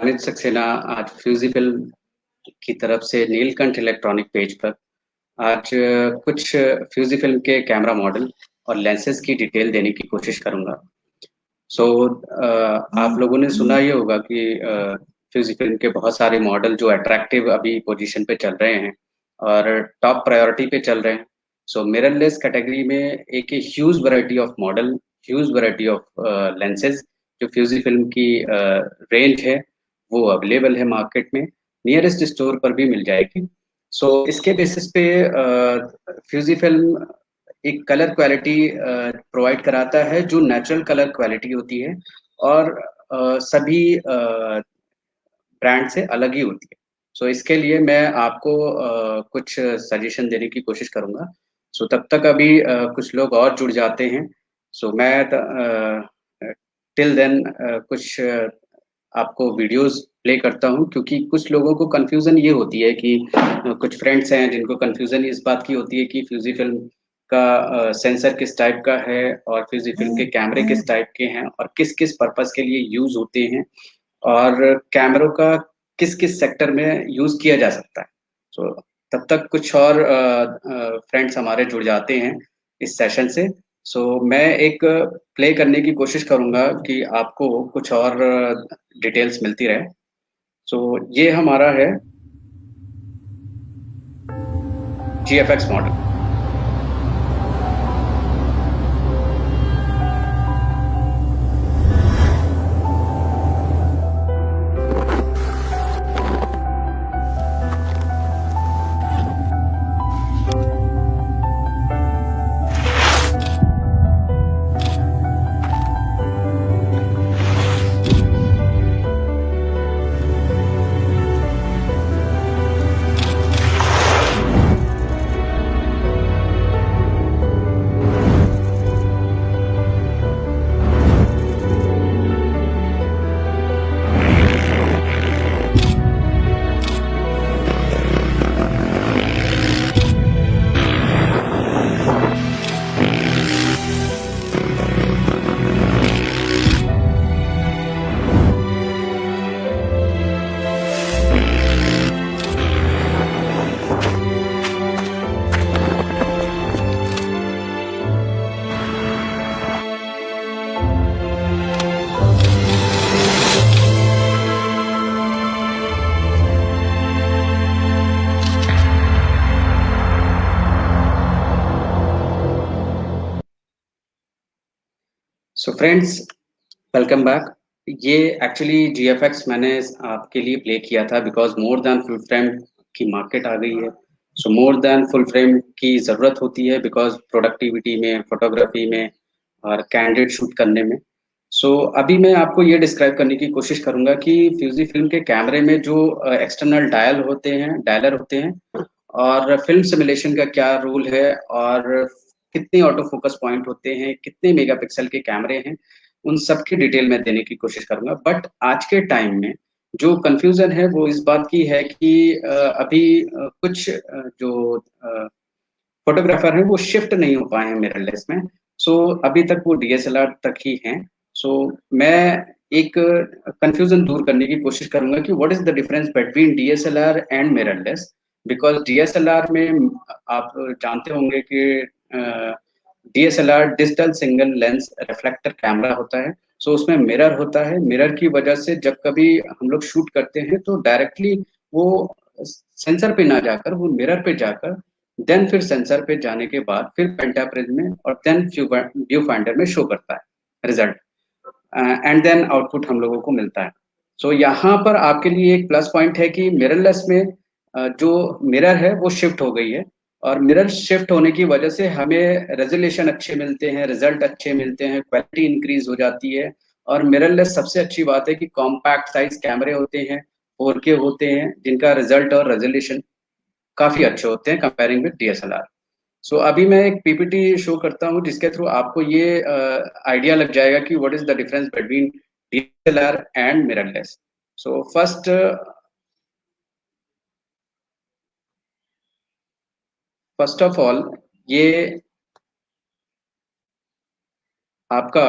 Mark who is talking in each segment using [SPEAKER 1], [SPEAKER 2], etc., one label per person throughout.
[SPEAKER 1] अमित सक्सेना आज Fuji film की तरफ से नीलकंठ इलेक्ट्रॉनिक पेज पर आज कुछ फ्यूजी फिल्म के कैमरा मॉडल और लेंसेज की डिटेल देने की कोशिश करूंगा। सो आप लोगों ने सुना ही होगा कि फ्यूजी फिल्म के बहुत सारे मॉडल जो अट्रैक्टिव अभी पोजीशन पे चल रहे हैं और टॉप प्रायोरिटी पे चल रहे हैं। सो मिररलेस कैटेगरी में एक huge variety of model, huge variety of lenses जो फ्यूजी फिल्म की रेंज है वो अवेलेबल है मार्केट में, नियरेस्ट स्टोर पर भी मिल जाएगी। सो इसके बेसिस पे फ्यूजी फिल्म एक कलर क्वालिटी प्रोवाइड कराता है जो नेचुरल कलर क्वालिटी होती है और सभी ब्रांड से अलग ही होती है। सो इसके लिए मैं आपको कुछ सजेशन देने की कोशिश करूंगा। सो तब तक अभी कुछ लोग और जुड़ जाते हैं। सो मैं टिल देन कुछ आपको वीडियोस प्ले करता हूं, क्योंकि कुछ लोगों को कंफ्यूजन ये होती है कि कुछ फ्रेंड्स हैं जिनको कंफ्यूजन इस बात की होती है कि फ्यूजी फिल्म का सेंसर किस टाइप का है और फ्यूजी फिल्म के कैमरे किस टाइप के हैं और किस किस पर्पस के लिए यूज होते हैं और कैमरों का किस किस सेक्टर में यूज किया जा सकता है। सो तब तक कुछ और फ्रेंड्स हमारे जुड़ जाते हैं इस सेशन से। सो मैं एक प्ले करने की कोशिश करूंगा कि आपको कुछ और डिटेल्स मिलती रहे। सो ये हमारा है GFX model. So friends, welcome back. ये एक्चुअली GFX मैंने आपके लिए प्ले किया था because more than full frame की मार्केट आ गई है। सो मोर देन फुल फ्रेम की ज़रूरत होती है बिकॉज प्रोडक्टिविटी में, फोटोग्राफी में और कैंडिड शूट करने में। सो अभी मैं आपको ये डिस्क्राइब करने की कोशिश करूंगा कि फ्यूजी फिल्म के कैमरे में जो एक्सटर्नल डायलर होते हैं और फिल्म सिमुलेशन का क्या रूल है और कितने ऑटो फोकस पॉइंट होते हैं, कितने मेगापिक्सल के कैमरे हैं, उन सब की डिटेल में देने की कोशिश करूंगा। बट आज के टाइम में जो कंफ्यूजन है वो इस बात की है कि अभी कुछ जो फोटोग्राफर हैं वो शिफ्ट नहीं हो पाए हैं मिररलेस में। सो अभी तक वो DSLR तक ही हैं। सो मैं एक कंफ्यूजन दूर करने की कोशिश करूंगा कि what is the difference between DSLR and mirrorless. Because DSLR में आप जानते होंगे कि DSLR digital single lens reflector camera होता है। सो उसमें मिरर होता है। मिरर की वजह से जब कभी हम लोग शूट करते हैं तो डायरेक्टली वो सेंसर पे ना जाकर वो मिरर पे जाकर देन फिर सेंसर पे जाने के बाद फिर पेंटाप्रिज्म में और देन व्यू फाइंडर में शो करता है रिजल्ट, एंड देन आउटपुट हम लोगों को मिलता है। सो यहाँ पर आपके लिए एक प्लस पॉइंट है कि मिररलेस में जो मिरर है वो शिफ्ट हो गई है और मिरर शिफ्ट होने की वजह से हमें रेजोल्यूशन अच्छे मिलते हैं, रिजल्ट अच्छे मिलते हैं, क्वालिटी इंक्रीज हो जाती है। और मिररलेस सबसे अच्छी बात है कि कॉम्पैक्ट साइज कैमरे होते हैं, 4K होते हैं, जिनका रिजल्ट और रेजोल्यूशन काफी अच्छे होते हैं कंपेयरिंग विद DSLR। सो अभी मैं एक PPT शो करता हूँ जिसके थ्रू आपको ये आइडिया लग जाएगा कि what is the difference between DSLR and mirrorless. So first of all ये आपका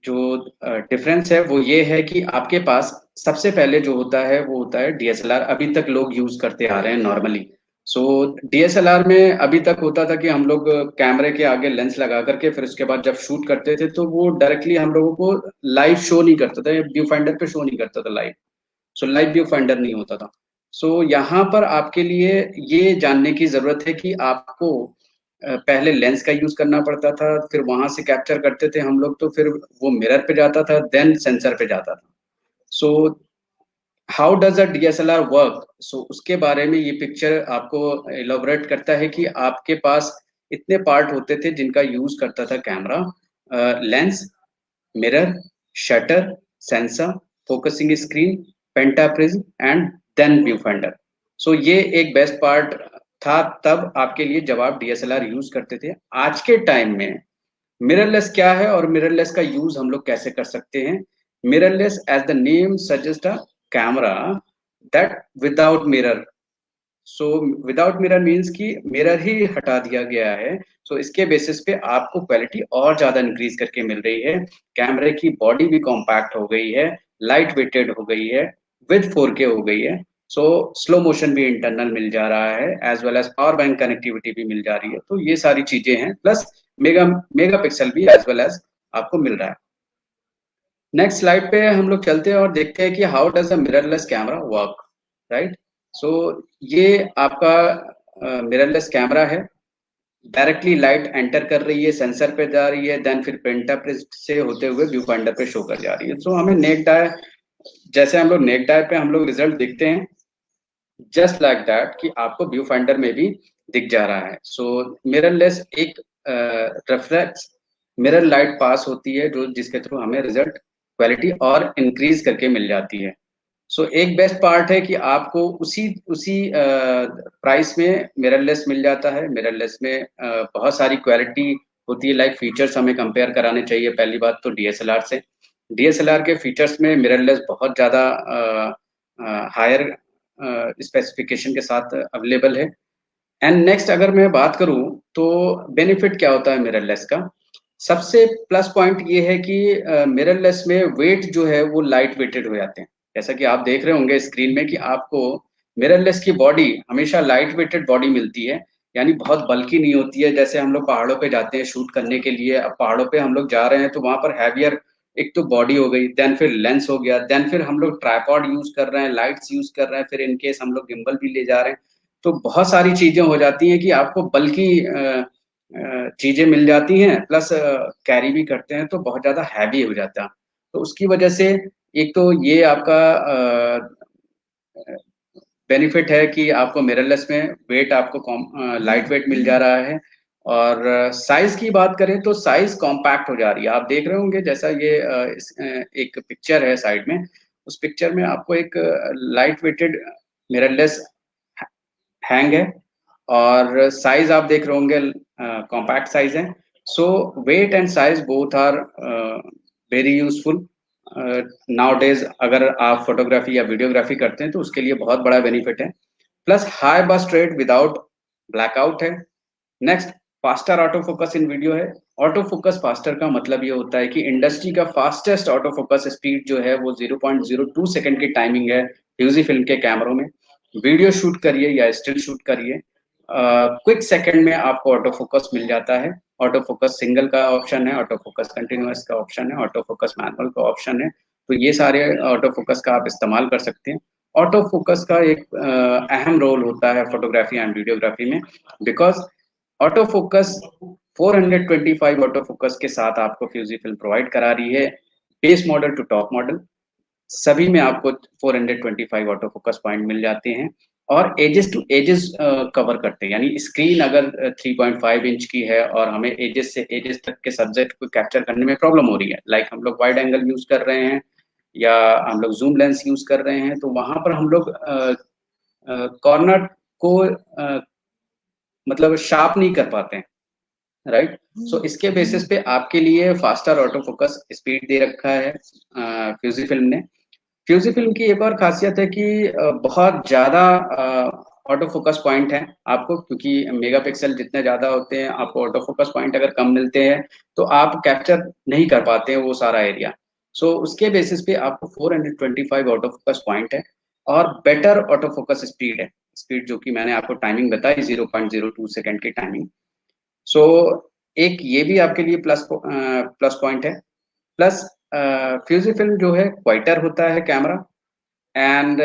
[SPEAKER 1] जो डिफरेंस है वो ये है कि आपके पास सबसे पहले जो होता है वो होता है डीएसएलआर, अभी तक लोग यूज करते आ रहे हैं नॉर्मली। सो डीएसएलआर में अभी तक होता था कि हम लोग कैमरे के आगे लेंस लगा करके फिर उसके बाद जब शूट करते थे तो वो डायरेक्टली हम लोगों को लाइव शो नहीं करता था, व्यू फाइंडर पे शो नहीं करता था लाइव। सो लाइव व्यू फाइंडर नहीं होता था। सो यहाँ पर आपके लिए ये जानने की जरूरत है कि आपको पहले लेंस का यूज करना पड़ता था, फिर वहां से कैप्चर करते थे हम लोग, तो फिर वो मिरर पे जाता था, देन सेंसर पे जाता था। So how does a DSLR work, so उसके बारे में ये पिक्चर आपको एलोबरेट करता है कि आपके पास इतने पार्ट होते थे जिनका यूज करता था camera, lens, mirror, shutter, sensor, focusing screen, pentaprism and then view finder. So ये एक बेस्ट पार्ट था तब आपके लिए जब आप डीएसएलआर यूज करते थे। आज के टाइम में मिररलेस क्या है और मिररलेस का यूज हम लोग कैसे कर सकते हैं? Mirrorless as the name suggest a camera that without mirror. So without mirror means कि मिरर ही हटा दिया गया है। सो इसके बेसिस पे आपको क्वालिटी और ज्यादा इंक्रीज करके मिल रही है। कैमरे की बॉडी भी कॉम्पैक्ट हो गई है, लाइट वेटेड हो गई है, विद 4K हो गई है। सो स्लो मोशन भी इंटरनल मिल जा रहा है, as well as power bank connectivity भी मिल जा रही है। तो ये सारी चीजें हैं, प्लस मेगा मेगा पिक्सल भी एज वेल एज आपको मिल रहा है। नेक्स्ट स्लाइड पे हम लोग चलते हैं और देखते हैं कि how does a mirrorless camera work, right. So ये आपका मिररलेस कैमरा है। डायरेक्टली लाइट एंटर कर रही है, सेंसर पे जा रही है, देन फिर पेंटाप्रिज्म से होते हुए व्यू फाइंडर पे शो कर जा रही है। सो हमें नेक्ड आई, जैसे हम लोग नेक्ड आई पे हम लोग रिजल्ट देखते हैं, जस्ट लाइक दैट कि आपको व्यू फाइंडर में भी दिख जा रहा है। सो मिररलेस एक रिफ्लेक्स मिरर लाइट पास होती है जो जिसके थ्रू हमें रिजल्ट क्वालिटी और इंक्रीज करके मिल जाती है। सो एक बेस्ट पार्ट है कि आपको उसी उसी प्राइस में मिररलेस मिल जाता है। मिररलेस में बहुत सारी क्वालिटी होती है, लाइक फीचर्स हमें कंपेयर कराने चाहिए। पहली बात तो डीएसएलआर से, डीएसएलआर के फीचर्स में मिररलेस बहुत ज़्यादा हायर स्पेसिफिकेशन के साथ अवेलेबल है। एंड नेक्स्ट अगर मैं बात करूं तो बेनिफिट क्या होता है मिररलेस का? सबसे प्लस पॉइंट ये है कि मिररलेस में वेट जो है वो लाइट वेटेड हो जाते हैं। जैसा कि आप देख रहे होंगे स्क्रीन में कि आपको मिररलेस की बॉडी हमेशा लाइट वेटेड बॉडी मिलती है, यानी बहुत बल्कि नहीं होती है। जैसे हम लोग पहाड़ों पे जाते हैं शूट करने के लिए, अब पहाड़ों पे हम लोग जा रहे हैं तो वहां पर हैवियर एक तो बॉडी हो गई, देन फिर लेंस हो गया, देन फिर हम लोग ट्राइपॉड यूज कर रहे हैं, लाइट्स यूज कर रहे हैं, फिर इनकेस हम लोग गिम्बल भी ले जा रहे हैं। तो बहुत सारी चीजें हो जाती हैं कि आपको बल्कि चीजें मिल जाती हैं, प्लस कैरी भी करते हैं तो बहुत ज्यादा हैवी हो जाता है। तो उसकी वजह से एक तो ये आपका बेनिफिट है कि आपको मिररलेस में वेट आपको लाइट वेट मिल जा रहा है। और साइज की बात करें तो साइज कॉम्पैक्ट हो जा रही है। आप देख रहे होंगे जैसा ये एक पिक्चर है साइड में, उस पिक्चर में आपको एक लाइट वेटेड मिररलेस हैंग है, और साइज आप देख रहे होंगे कॉम्पैक्ट साइज है। So weight and size both are very useful nowadays. अगर आप फोटोग्राफी या वीडियोग्राफी करते हैं तो उसके लिए बहुत बड़ा बेनिफिट है। Plus high burst rate without blackout है। Next, faster auto focus in video है। ऑटो फोकस फास्टर का मतलब ये होता है कि इंडस्ट्री का फास्टेस्ट ऑटो फोकस स्पीड जो है वो 0.02 सेकंड की टाइमिंग है फ्यूजी फिल्म के कैमरों में। वीडियो शूट करिए या स्टिल शूट करिए, क्विक सेकंड में आपको ऑटो फोकस मिल जाता है। ऑटो फोकस सिंगल का ऑप्शन है, ऑटो फोकस कंटिन्यूअस का ऑप्शन है, ऑटो फोकस मैनुअल का ऑप्शन है। तो ये सारे ऑटो फोकस का आप इस्तेमाल कर सकते हैं। ऑटो फोकस का एक अहम रोल होता है फोटोग्राफी एंड वीडियोग्राफी में, because auto focus 425 auto focus के साथ आपको फ्यूजी फिल्म प्रोवाइड करा रही है, base model to top model सभी में आपको 425 ऑटो फोकस पॉइंट मिल जाते हैं। और एजेस टू एजेस कवर करते हैं, यानी स्क्रीन अगर 3.5 इंच की है और हमें एजेस से एजेस तक के सब्जेक्ट को कैप्चर करने में प्रॉब्लम हो रही है, लाइक हम लोग वाइड एंगल यूज कर रहे हैं या हम लोग जूम लेंस यूज कर रहे हैं, तो वहां पर हम लोग कॉर्नर को मतलब शार्प नहीं कर पाते हैं, राइट। सो इसके बेसिस पे आपके लिए फास्टर ऑटो फोकस स्पीड दे रखा है फ्यूजी फिल्म ने। फ्यूजी फिल्म की एक और खासियत है कि बहुत ज्यादा ऑटो फोकस पॉइंट है आपको, क्योंकि मेगापिक्सल जितने ज्यादा होते हैं आपको ऑटो फोकस पॉइंट अगर कम मिलते हैं तो आप कैप्चर नहीं कर पाते हैं वो सारा एरिया। सो उसके बेसिस पे आपको 425 ऑटो फोकस पॉइंट है और बेटर ऑटो फोकस स्पीड है। स्पीड जो कि मैंने आपको टाइमिंग बताई 0.02 सेकंड की टाइमिंग। सो एक ये भी आपके लिए प्लस पॉइंट है। प्लस फ्यूजी फिल्म जो है क्वाइटर होता है camera, and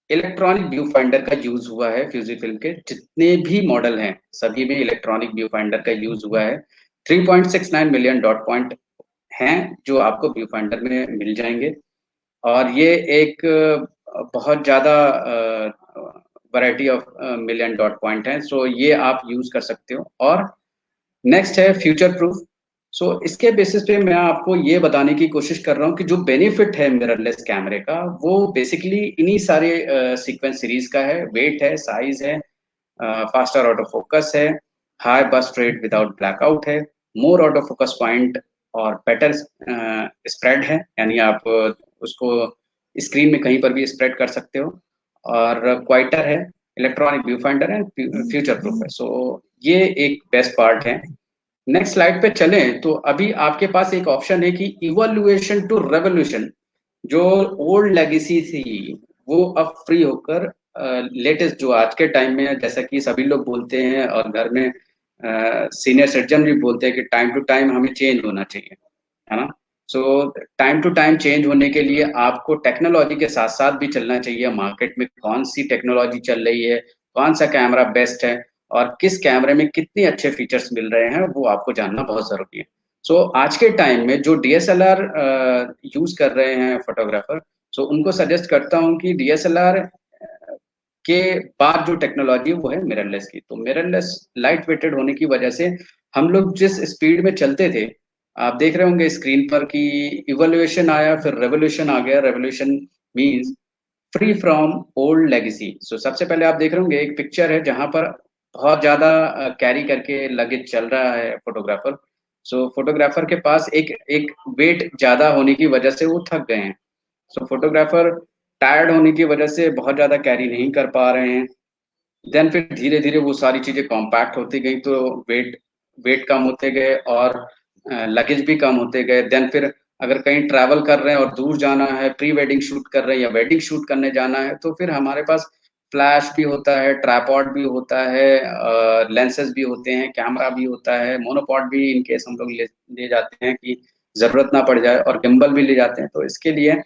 [SPEAKER 1] electronic view finder का यूज हुआ है। फ्यूजी फिल्म के जितने भी मॉडल हैं सभी में इलेक्ट्रॉनिक व्यू फाइंडर का यूज हुआ है। 3.69 मिलियन डॉट पॉइंट हैं जो आपको व्यू फाइंडर में मिल जाएंगे, और ये एक बहुत ज़्यादा variety of million dot point हैं, सो ये आप यूज कर सकते हो। और नेक्स्ट है फ्यूचर प्रूफ। सो इसके बेसिस पे मैं आपको ये बताने की कोशिश कर रहा हूँ कि जो बेनिफिट है मिररलेस कैमरे का वो बेसिकली इन्हीं सारे सीक्वेंस सीरीज का है। वेट है, साइज है, फास्टर ऑटो फोकस है, high burst rate without blackout है, मोर ऑटो फोकस पॉइंट और बेटर स्प्रेड है, यानी आप उसको स्क्रीन में कहीं पर भी स्प्रेड कर सकते हो, और क्वाइटर है, इलेक्ट्रॉनिक व्यू फाइंडर है, फ्यूचर प्रूफ है। सो ये एक बेस्ट पार्ट है। नेक्स्ट स्लाइड पे चलें तो अभी आपके पास एक ऑप्शन है कि इवोल्यूशन टू रेवोल्यूशन। जो ओल्ड लेगेसी थी वो अब फ्री होकर लेटेस्ट जो आज के टाइम में, जैसा कि सभी लोग बोलते हैं और घर में सीनियर सिटीजन भी बोलते हैं कि टाइम टू टाइम हमें चेंज होना चाहिए, है ना। So time to time change होने के लिए आपको टेक्नोलॉजी के साथ साथ भी चलना चाहिए। मार्केट में कौन सी टेक्नोलॉजी चल रही है, कौन सा कैमरा बेस्ट है, और किस कैमरे में कितने अच्छे फीचर्स मिल रहे हैं, वो आपको जानना बहुत जरूरी है। सो आज के टाइम में जो डीएसएलआर यूज कर रहे हैं फोटोग्राफर, सो उनको सजेस्ट करता हूँ कि डीएसएलआर के बाद जो टेक्नोलॉजी वो है मिररलेस की। तो मिररलेस लाइट वेटेड होने की वजह से हम लोग जिस स्पीड में चलते थे, आप देख रहे होंगे स्क्रीन पर कि इवोल्यूशन आया फिर रेवोल्यूशन आ गया। Revolution means free from old legacy. So सबसे पहले आप देख रहे होंगे एक पिक्चर है जहां पर बहुत ज्यादा कैरी करके लगेज चल रहा है फोटोग्राफर। सो फोटोग्राफर के पास एक एक वेट ज्यादा होने की वजह से वो थक गए हैं। सो फोटोग्राफर टायर्ड होने की वजह से बहुत ज्यादा कैरी नहीं कर पा रहे हैं। देन फिर धीरे धीरे वो सारी चीजें कॉम्पैक्ट होती गई, तो वेट वेट कम होते गए और लगेज भी कम होते गए। देन फिर अगर कहीं ट्रैवल कर रहे हैं और दूर जाना है, प्री वेडिंग शूट कर रहे हैं या वेडिंग शूट करने जाना है, तो फिर हमारे पास फ्लैश भी होता है, ट्राइपॉड भी होता है, लेंसेज भी होते हैं, कैमरा भी होता है, मोनोपॉड भी इन केस हम लोग ले जाते हैं कि जरूरत ना पड़ जाए, और गिम्बल भी ले जाते हैं। तो इसके लिए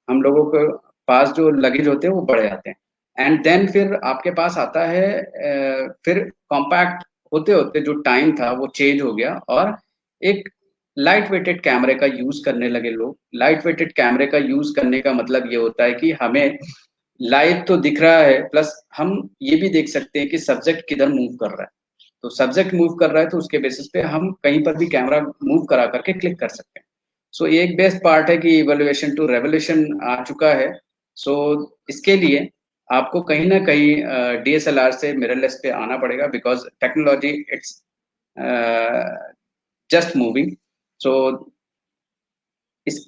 [SPEAKER 1] हम लोगों के पास जो लगेज होते हैं वो बढ़ जाते हैं। एंड देन फिर आपके पास आता है फिर कॉम्पैक्ट होते होते जो टाइम था वो चेंज हो गया, और एक लाइट वेटेड कैमरे का यूज करने लगे लोग। लाइट वेटेड कैमरे का यूज करने का मतलब ये होता है कि हमें लाइव तो दिख रहा है, प्लस हम ये भी देख सकते हैं कि सब्जेक्ट किधर मूव कर रहा है। तो सब्जेक्ट मूव कर रहा है तो उसके बेसिस पे हम कहीं पर भी कैमरा मूव करा करके क्लिक कर सकते हैं। सो ये एक बेस्ट पार्ट है कि इवोल्यूशन टू रेवोल्यूशन आ चुका है। सो इसके लिए आपको कहीं ना कहीं डीएसएलआर से मिररलेस पे आना पड़ेगा, because technology it's just moving. So इस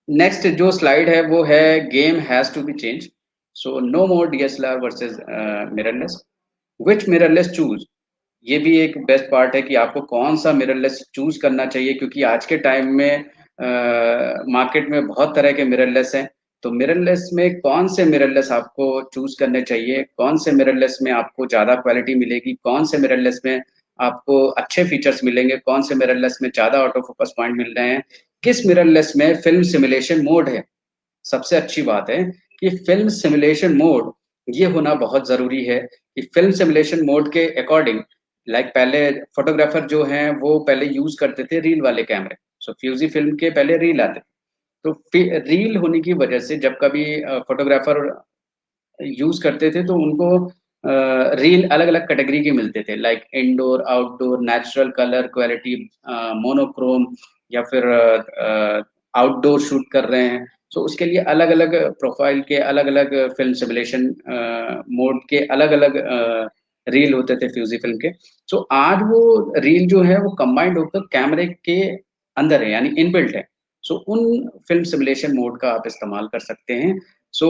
[SPEAKER 1] नेक्स्ट जो स्लाइड है वो है game has to be change. So no more DSLR versus mirrorless, which mirrorless choose. ये भी एक बेस्ट पार्ट है कि आपको कौन सा मिररलेस चूज करना चाहिए, क्योंकि आज के टाइम में मार्केट में बहुत तरह के मिररलेस हैं। तो मिररलेस में कौन से मिररलेस आपको चूज करने चाहिए, कौन से मिररलेस में आपको ज्यादा क्वालिटी मिलेगी, कौन से मिररलेस में आपको अच्छे फीचर्स मिलेंगे, कौन से मिररलेस में ज्यादा ऑटो फोकस पॉइंट मिल रहे हैं, किस मिररलेस में फिल्म सिमुलेशन मोड है। सबसे अच्छी बात है कि फिल्म सिमुलेशन मोड ये होना बहुत जरूरी है कि फिल्म सिमुलेशन मोड के अकॉर्डिंग, लाइक पहले फोटोग्राफर जो हैं वो पहले यूज करते थे रील वाले कैमरे। सो फ्यूजी फिल्म के पहले रील आते थे। तो रील होने की वजह से जब कभी फोटोग्राफर यूज करते थे तो उनको रील अलग अलग कैटेगरी के मिलते थे, like indoor, outdoor, natural colour quality, monochrome, या फिर आउटडोर शूट कर रहे हैं। सो उसके लिए अलग अलग प्रोफाइल के अलग अलग फिल्म सिमुलेशन मोड के अलग अलग रील होते थे फ्यूजी फिल्म के। सो आज वो रील जो है वो कंबाइंड होकर कैमरे के अंदर है, यानी इनबिल्ट है। सो उन फिल्म सिमुलेशन मोड का आप इस्तेमाल कर सकते हैं। सो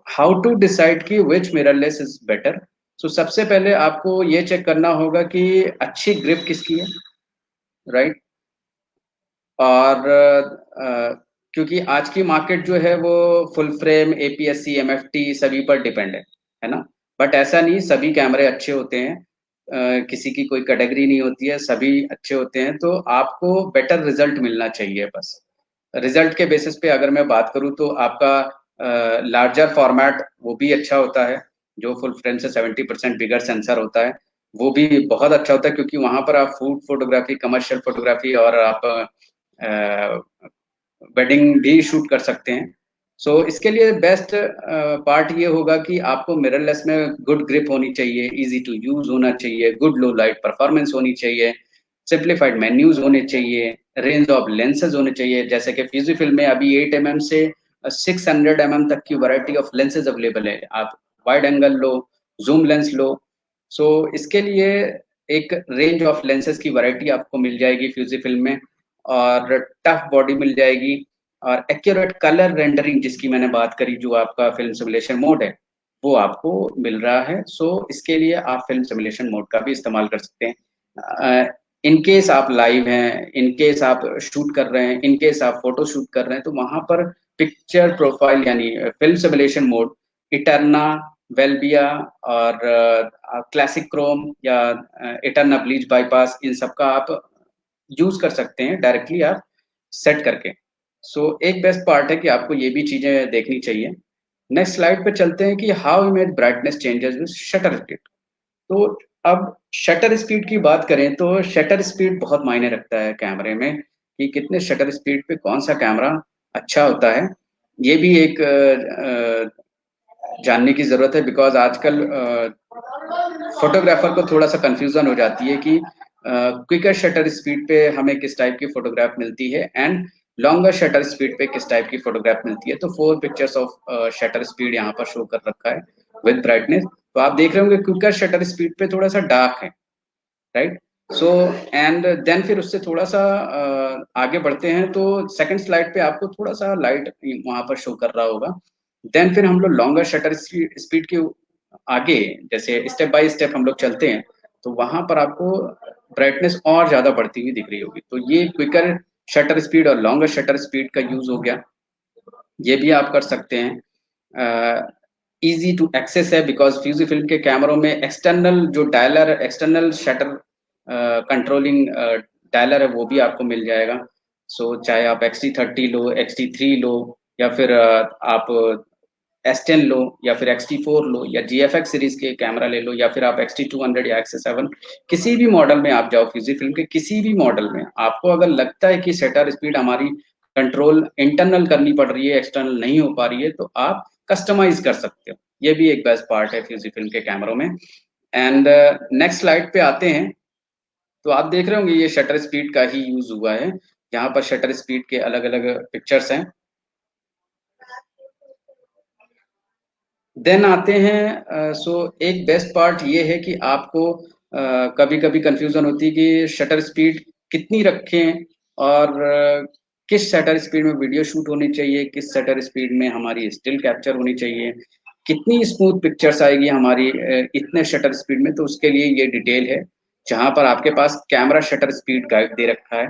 [SPEAKER 1] हाउ टू डिसाइड कि विच मिररलेस इज बेटर। सो सबसे पहले आपको ये चेक करना होगा कि अच्छी ग्रिप किसकी है, राइट। और क्योंकि आज की मार्केट जो है वो फुल फ्रेम एपीएससी एमएफटी सभी पर डिपेंड है ना। बट ऐसा नहीं, सभी कैमरे अच्छे होते हैं, किसी की कोई कैटेगरी नहीं होती है, सभी अच्छे होते हैं। तो आपको बेटर रिजल्ट मिलना चाहिए बस। रिजल्ट के बेसिस पे अगर मैं बात करूं तो आपका लार्जर फॉर्मेट वो भी अच्छा होता है, जो फुल फ्रेम से 70% बिगर सेंसर होता है, वो भी बहुत अच्छा होता है, क्योंकि वहां पर आप फूड फोटोग्राफी, कमर्शियल फोटोग्राफी और आप वेडिंग भी शूट कर सकते हैं। सो इसके लिए बेस्ट पार्ट ये होगा कि आपको मिररलेस में गुड ग्रिप होनी चाहिए, इजी टू यूज होना चाहिए, गुड लो लाइट परफॉर्मेंस होनी चाहिए, सिंप्लीफाइड मेन्यूज होने चाहिए, रेंज ऑफ लेंसेज होने चाहिए। जैसे कि फ्यूजीफिल्म में अभी 8 mm से 600 mm तक की वैरायटी ऑफ लेंसेज अवेलेबल है। आप वाइड एंगल लो, जूम लेंस लो। सो इसके लिए एक रेंज ऑफ लेंसेज की वैरायटी आपको मिल जाएगी फ्यूजीफिल्म में, और टफ बॉडी मिल जाएगी, और एक्यूरेट कलर रेंडरिंग जिसकी मैंने बात करी, जो आपका फिल्म सिमुलेशन मोड है, वो आपको मिल रहा है। सो इसके लिए आप फिल्म सिमुलेशन मोड का भी इस्तेमाल कर सकते हैं। इन केस आप लाइव हैं, इन केस आप शूट कर रहे हैं, इन केस आप फोटो शूट कर रहे हैं, तो वहां पर पिक्चर प्रोफाइल यानी फिल्म सिमुलेशन मोड, इटर्ना, वेल्बिया और क्लासिक क्रोम या इटर्ना ब्लीच बाईपास, इन सब का आप यूज कर सकते हैं डायरेक्टली आप सेट करके। सो एक बेस्ट पार्ट है कि आपको ये भी चीजें देखनी चाहिए। नेक्स्ट स्लाइड पे चलते हैं कि how image brightness changes with shutter speed. तो अब शटर स्पीड की बात करें तो शटर स्पीड बहुत मायने रखता है कैमरे में, कि कितने शटर स्पीड पे कौन सा कैमरा अच्छा होता है। ये भी एक जानने की जरूरत है, बिकॉज आजकल फोटोग्राफर को थोड़ा सा कंफ्यूजन हो जाती है कि क्विकर शटर स्पीड पे हमें किस टाइप की फोटोग्राफ मिलती है, एंड लॉन्गर शटर स्पीड पे किस टाइप की फोटोग्राफ मिलती है। तो 4 पिक्चर्स ऑफ शटर स्पीड यहाँ पर शो कर रखा है विद ब्राइटनेस। तो आप देख रहे होंगे क्विकर शटर स्पीड पे थोड़ा सा डार्क है, राइट। सो एंड देन फिर उससे थोड़ा सा आगे बढ़ते हैं तो सेकंड स्लाइड पे आपको थोड़ा सा लाइट वहां पर शो कर रहा होगा। देन फिर हम लोग लॉन्गर शटर स्पीड के आगे, जैसे स्टेप बाय स्टेप हम लोग चलते हैं, तो वहां पर आपको ब्राइटनेस और ज्यादा बढ़ती हुई दिख रही होगी। तो ये क्विकर शटर स्पीड और लॉन्गर शटर स्पीड का यूज हो गया, ये भी आप कर सकते हैं। इजी टू एक्सेस है, बिकॉज फ्यूजी फिल्म के कैमरों में एक्सटर्नल जो dialer, external shutter controlling dialer है, वो भी आपको मिल जाएगा। सो चाहे आप XT30 लो, XT3 लो, या फिर आप S10 लो, या फिर XT4 लो, या GFX सीरीज के कैमरा ले लो, या फिर आप XT200 या XS7, किसी भी मॉडल में आप जाओ, फ्यूजी फिल्म के किसी भी मॉडल में आपको अगर लगता है कि शटर स्पीड हमारी कंट्रोल इंटरनल करनी पड़ रही है, एक्सटर्नल नहीं हो पा रही है, तो आप कस्टमाइज कर सकते हो। ये भी एक बेस्ट पार्ट है फ्यूजी फिल्म के कैमरों में। एंड नेक्स्ट स्लाइड पे आते हैं, तो आप देख रहे होंगे ये शटर स्पीड का ही यूज हुआ है। यहाँ पर शटर स्पीड के अलग अलग पिक्चर्स हैं। देन आते हैं, सो एक बेस्ट पार्ट ये है कि आपको कभी कभी कंफ्यूजन होती है कि शटर स्पीड कितनी रखें, और किस शटर स्पीड में वीडियो शूट होनी चाहिए, किस शटर स्पीड में हमारी स्टिल कैप्चर होनी चाहिए, कितनी स्मूथ पिक्चर्स आएगी हमारी इतने शटर स्पीड में। तो उसके लिए ये डिटेल है, जहां पर आपके पास कैमरा शटर स्पीड गाइड दे रखा है।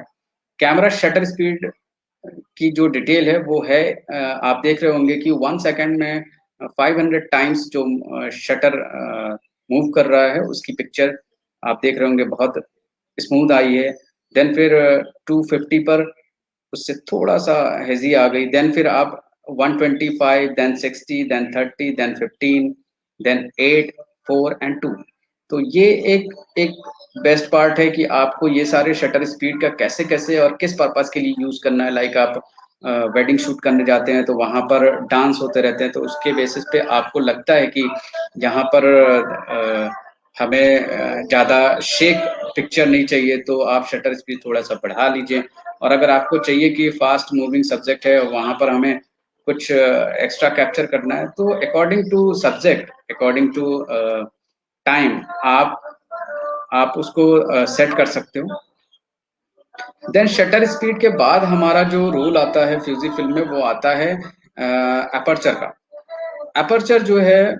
[SPEAKER 1] कैमरा शटर स्पीड की जो डिटेल है वो है, आप देख रहे होंगे कि 1 सेकेंड में 500 टाइम्स जो शटर मूव कर रहा है, उसकी पिक्चर आप देख रहे होंगे बहुत स्मूथ आई है। देन फिर 250 पर उससे थोड़ा सा हेजी आ गई। देन फिर आप 125, then 60, then 30, then 15, then 8, 4 and 2। तो ये एक एक बेस्ट पार्ट है कि आपको ये सारे शटर स्पीड का कैसे कैसे और किस पर्पस के लिए यूज करना है। लाइक आप वेडिंग शूट करने जाते हैं तो वहां पर डांस होते रहते हैं, तो उसके बेसिस पे आपको लगता है कि यहाँ पर हमें ज्यादा शेक पिक्चर नहीं चाहिए, तो आप शटर स्पीड थोड़ा सा बढ़ा लीजिए। और अगर आपको चाहिए कि फास्ट मूविंग सब्जेक्ट है, वहां पर हमें कुछ एक्स्ट्रा कैप्चर करना है, तो according to subject, according to time, आप उसको सेट कर सकते हो। देन शटर स्पीड के बाद हमारा जो रूल आता है फ्यूजी फिल्म में, वो आता है अपर्चर का। अपर्चर जो है,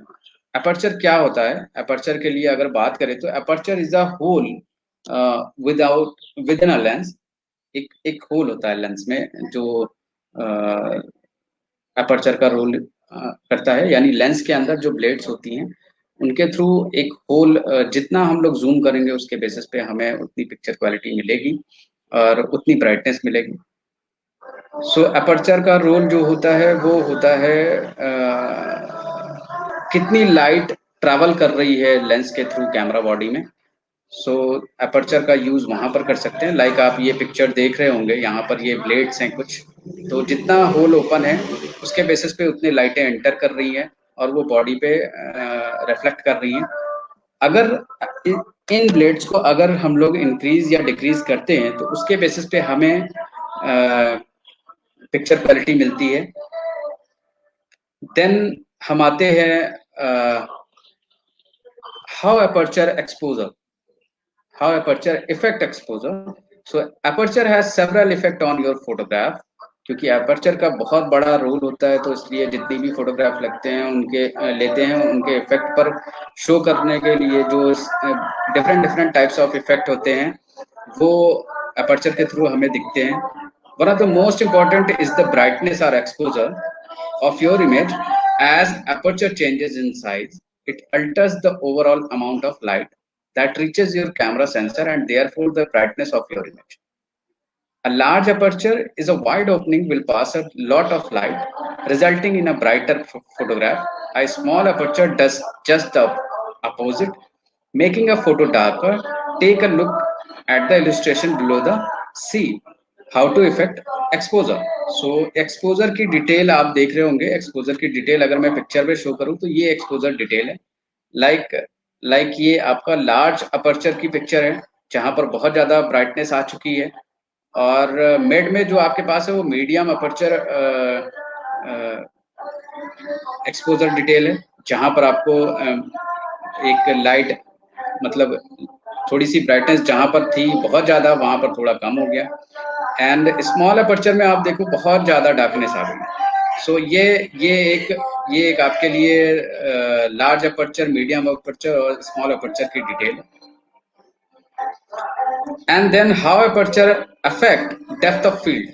[SPEAKER 1] अपर्चर क्या होता है, अपर्चर के लिए अगर बात करें तो aperture is a hole without within a lens एक एक होल होता है लेंस में जो अपर्चर का रोल करता है, यानी लेंस के अंदर जो ब्लेड्स होती हैं उनके थ्रू एक होल, जितना हम लोग जूम करेंगे उसके बेसिस पे हमें उतनी पिक्चर क्वालिटी मिलेगी और उतनी ब्राइटनेस मिलेगी। सो अपर्चर का रोल जो होता है वो होता है कितनी लाइट ट्रैवल कर रही है लेंस के थ्रू कैमरा बॉडी में। सो अपर्चर का यूज वहां पर कर सकते हैं। लाइक आप ये पिक्चर देख रहे होंगे, यहाँ पर ये ब्लेड्स हैं कुछ, तो जितना होल ओपन है उसके बेसिस पे उतनी लाइटें एंटर कर रही हैं और वो बॉडी पे रिफ्लेक्ट कर रही हैं। अगर इन ब्लेड्स को अगर हम लोग इंक्रीज या डिक्रीज करते हैं तो उसके बेसिस पे हमें पिक्चर क्वालिटी मिलती है। देन हम आते हैं how aperture exposure, how aperture affect exposure. So aperture has several effect on your photograph, क्योंकि aperture का बहुत बड़ा रोल होता है, तो इसलिए जितनी भी फोटोग्राफ लगते हैं उनके लेते हैं उनके इफेक्ट पर शो करने के लिए जो different different types of effect होते हैं वो aperture के थ्रू हमें दिखते हैं। One of the most important is the brightness or exposure of your image. As aperture changes in size, it alters the overall amount of light that reaches your camera sensor and therefore the brightness of your image. A large aperture is a wide opening will pass a lot of light, resulting in a brighter photograph. A small aperture does just the opposite, making a photo darker. Take a look at the illustration below the C. How to affect exposure. So exposure की detail आप देख रहे होंगे। exposure की detail अगर मैं picture पे show करूं तो ये exposure डिटेल है। लाइक ये आपका लार्ज अपर्चर की पिक्चर है जहां पर बहुत ज्यादा ब्राइटनेस आ चुकी है, और मिड में जो आपके पास है वो मीडियम अपर्चर एक्सपोजर डिटेल है जहां पर आपको एक लाइट, मतलब थोड़ी सी ब्राइटनेस जहां पर थी बहुत ज्यादा वहां पर थोड़ा कम हो गया, एंड स्मॉल अपर्चर में आप देखो बहुत ज्यादा डार्कनेस आ गई। सो ये एक आपके लिए लार्ज अपर्चर, मीडियम अपर्चर और स्मॉल अपर्चर की detail. And then how aperture affect depth of field.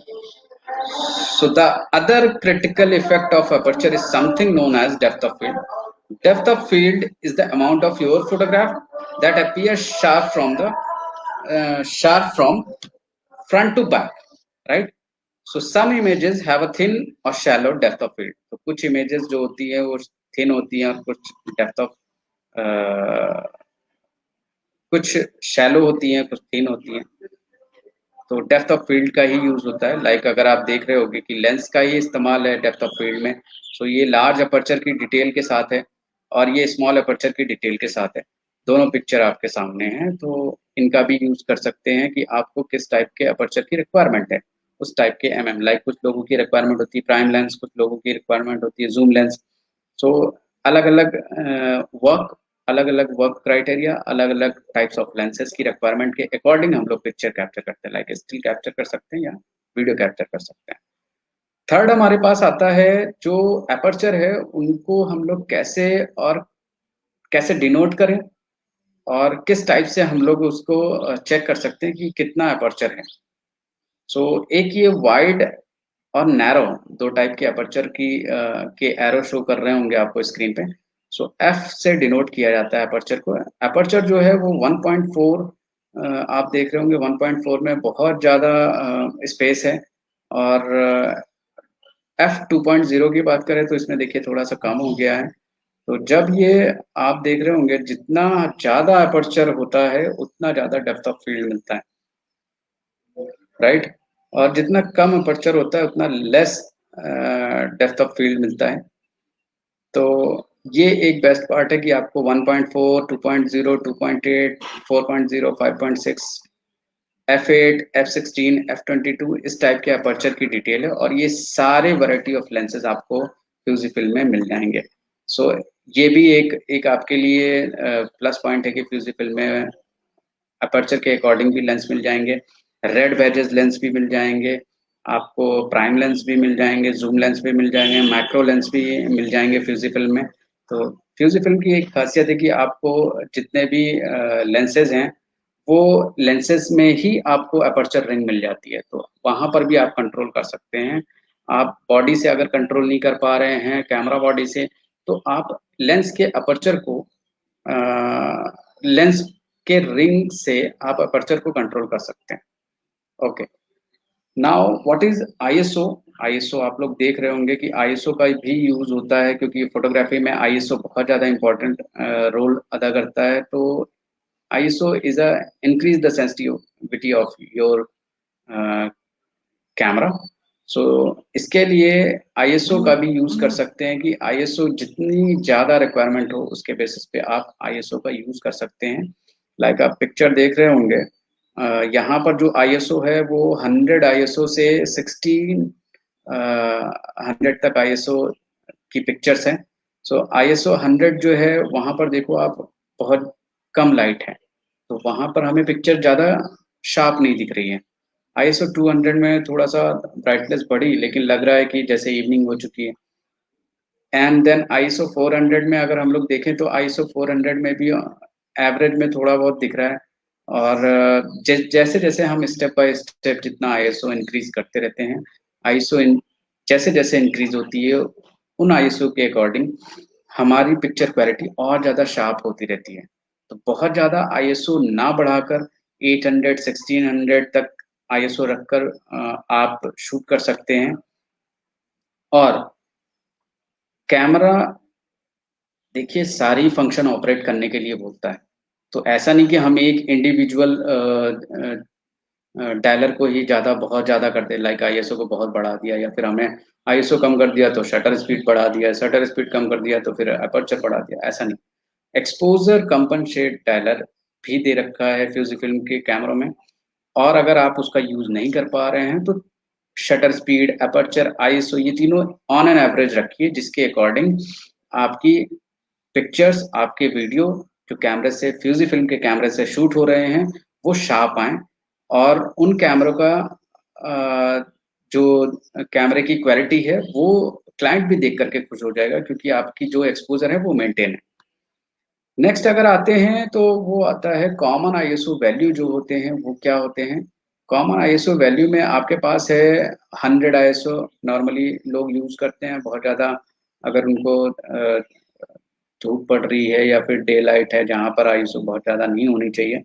[SPEAKER 1] So the other critical effect of aperture is something known as depth of field. Depth of field is the amount of your photograph that appears sharp from front to back, right? So some images have a thin or shallow depth of field. तो कुछ images जो होती है वो thin होती हैं और कुछ depth of कुछ shallow होती हैं, कुछ thin होती हैं। तो डेप्थ ऑफ फील्ड का ही यूज होता है। लाइक अगर आप देख रहे होगे कि लेंस का ही इस्तेमाल है डेप्थ ऑफ फील्ड में, सो ये लार्ज अपर्चर की डिटेल के साथ है और ये स्मॉल अपर्चर की डिटेल के साथ है। दोनों पिक्चर आपके सामने हैं, तो इनका भी यूज कर सकते हैं कि आपको किस टाइप के अपर्चर की रिक्वायरमेंट है, उस टाइप के एमएम। लाइक कुछ लोगों की रिक्वायरमेंट होती है प्राइम लेंस, कुछ लोगों की रिक्वायरमेंट होती है जूम लेंस। सो अलग अलग वर्क अलग अलग वर्क क्राइटेरिया, अलग अलग टाइप्स ऑफ लेंसेज की रिक्वायरमेंट के अकॉर्डिंग हम लोग पिक्चर कैप्चर करते हैं। लाइक स्टिल कैप्चर कर सकते हैं या वीडियो कैप्चर कर सकते हैं। थर्ड हमारे पास आता है जो अपर्चर है उनको हम लोग कैसे डिनोट करें और किस टाइप से हम लोग उसको चेक कर सकते हैं कि कितना अपर्चर है। सो एक ये वाइड और नैरो, दो टाइप के अपर्चर के एरो शो कर रहे होंगे आपको स्क्रीन पे। सो एफ से डिनोट किया जाता है अपर्चर को। अपर्चर जो है वो 1.4, आप देख रहे होंगे 1.4 में बहुत ज्यादा स्पेस है, और एफ 2.0 की बात करें तो इसमें देखिए थोड़ा सा कम हो गया है। तो जब ये आप देख रहे होंगे जितना ज्यादा अपर्चर होता है उतना ज्यादा डेप्थ ऑफ फील्ड मिलता है, राइट? और जितना कम अपर्चर होता है उतना लेस डेप्थ ऑफ फील्ड मिलता है। तो ये एक बेस्ट पार्ट है कि आपको 1.4, 2.0, 2.8, 4.0, 5.6, f8, f16, f22 इस टाइप के अपर्चर की डिटेल है, और ये सारे वैरायटी ऑफ लेंसेज आपको फ्यूजीफिल्म में मिल जाएंगे। सो ये भी एक आपके लिए प्लस पॉइंट है कि फ्यूजीफिल्म में अपर्चर के अकॉर्डिंग भी लेंस मिल जाएंगे, रेड वेजेस लेंस भी मिल जाएंगे आपको, प्राइम लेंस भी मिल जाएंगे, जूम लेंस भी मिल जाएंगे, मैक्रो लेंस भी मिल जाएंगे फ्यूजीफिल्म में। तो फ्यूजीफिल्म की एक खासियत है कि आपको जितने भी लेंसेज हैं वो लेंसेज में ही आपको अपर्चर रिंग मिल जाती है, तो वहां पर भी आप कंट्रोल कर सकते हैं। आप बॉडी से अगर कंट्रोल नहीं कर पा रहे हैं, कैमरा बॉडी से, तो आप लेंस के अपर्चर को लेंस के रिंग से आप अपर्चर को कंट्रोल कर सकते हैं। Okay, now what is ISO. ISO आप लोग देख रहे होंगे कि आईएसओ का भी यूज होता है, क्योंकि फोटोग्राफी में आईएसओ बहुत ज्यादा इंपॉर्टेंट रोल अदा करता है। तो ISO is a increase the sensitivity of your camera. So इसके लिए आईएसओ का भी यूज कर सकते हैं कि आईएसओ जितनी ज्यादा रिक्वायरमेंट हो उसके बेसिस पे आप आईएसओ का यूज कर सकते हैं। लाइक आप पिक्चर देख रहे होंगे, यहाँ पर जो आईएसओ है वो 100 आईएसओ से 16 100 तक आईएसओ की पिक्चर्स हैं। सो आईएसओ 100 जो है वहां पर देखो आप, बहुत कम लाइट है, तो वहां पर हमें पिक्चर ज्यादा शार्प नहीं दिख रही है। आईएसओ 200 में थोड़ा सा ब्राइटनेस बढ़ी, लेकिन लग रहा है कि जैसे इवनिंग हो चुकी है। एंड देन आईएसओ 400 में अगर हम लोग देखें तो आईएसओ 400 में भी एवरेज में थोड़ा बहुत दिख रहा है। और जैसे जैसे हम स्टेप बाय स्टेप जितना आईएसओ इंक्रीज करते रहते हैं, आईएसओ जैसे जैसे इंक्रीज होती है, उन आईएसओ के अकॉर्डिंग हमारी पिक्चर क्वालिटी और ज्यादा शार्प होती रहती है। तो बहुत ज्यादा आईएसओ ना बढ़ाकर 800 1600 तक आईएसओ रखकर आप शूट कर सकते हैं। और कैमरा देखिए सारी फंक्शन ऑपरेट करने के लिए बोलता है, तो ऐसा नहीं कि हम एक इंडिविजुअल डायलर को ही ज्यादा बहुत ज्यादा कर दे, लाइक आईएसओ को बहुत बढ़ा दिया, या फिर हमें आईएसओ कम कर दिया तो शटर स्पीड बढ़ा दिया, शटर स्पीड कम कर दिया तो फिर अपर्चर बढ़ा दिया, ऐसा नहीं। एक्सपोजर कंपनसेट डायलर भी दे रखा है फ्यूजी फिल्म के कैमरों में। और अगर आप उसका यूज नहीं कर पा रहे हैं तो शटर स्पीड, अपर्चर, आईएसओ, ये तीनों ऑन एन एवरेज रखिए, जिसके अकॉर्डिंग आपकी पिक्चर्स, आपके वीडियो जो कैमरे से, फ्यूजी फिल्म के कैमरे से शूट हो रहे हैं, वो शार्प आए। और उन कैमरों का जो कैमरे की क्वालिटी है वो क्लाइंट भी देख करके खुश हो जाएगा, क्योंकि आपकी जो एक्सपोजर है वो मेंटेन है। नेक्स्ट अगर आते हैं तो वो आता है कॉमन आईएसओ वैल्यू जो होते हैं वो क्या होते हैं। कॉमन आईएसओ वैल्यू में आपके पास है 100 आईएसओ, नॉर्मली लोग यूज करते हैं बहुत ज्यादा। अगर उनको धूप पड़ रही है या फिर डे लाइट है जहाँ पर आईएसओ बहुत ज्यादा नहीं होनी चाहिए,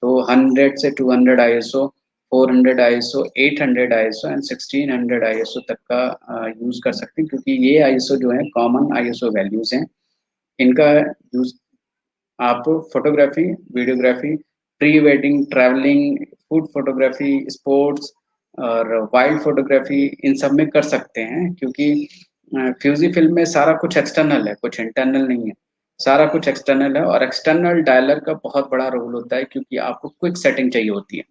[SPEAKER 1] तो 100 से 200 ISO, 400 ISO, 800 ISO and 1600 ISO तक का यूज कर सकते हैं, क्योंकि ये आईएसओ जो है कॉमन आईएसओ वैल्यूज हैं। इनका यूज आप photography, videography, pre wedding, travelling, food photography, sports और वाइल्ड फोटोग्राफी, इन सब में कर सकते हैं, क्योंकि फ्यूजी फिल्म में सारा कुछ एक्सटर्नल है, कुछ इंटरनल नहीं है। सारा कुछ एक्सटर्नल है, और एक्सटर्नल डायलर का बहुत बड़ा रोल होता है, क्योंकि आपको क्विक सेटिंग चाहिए होती है।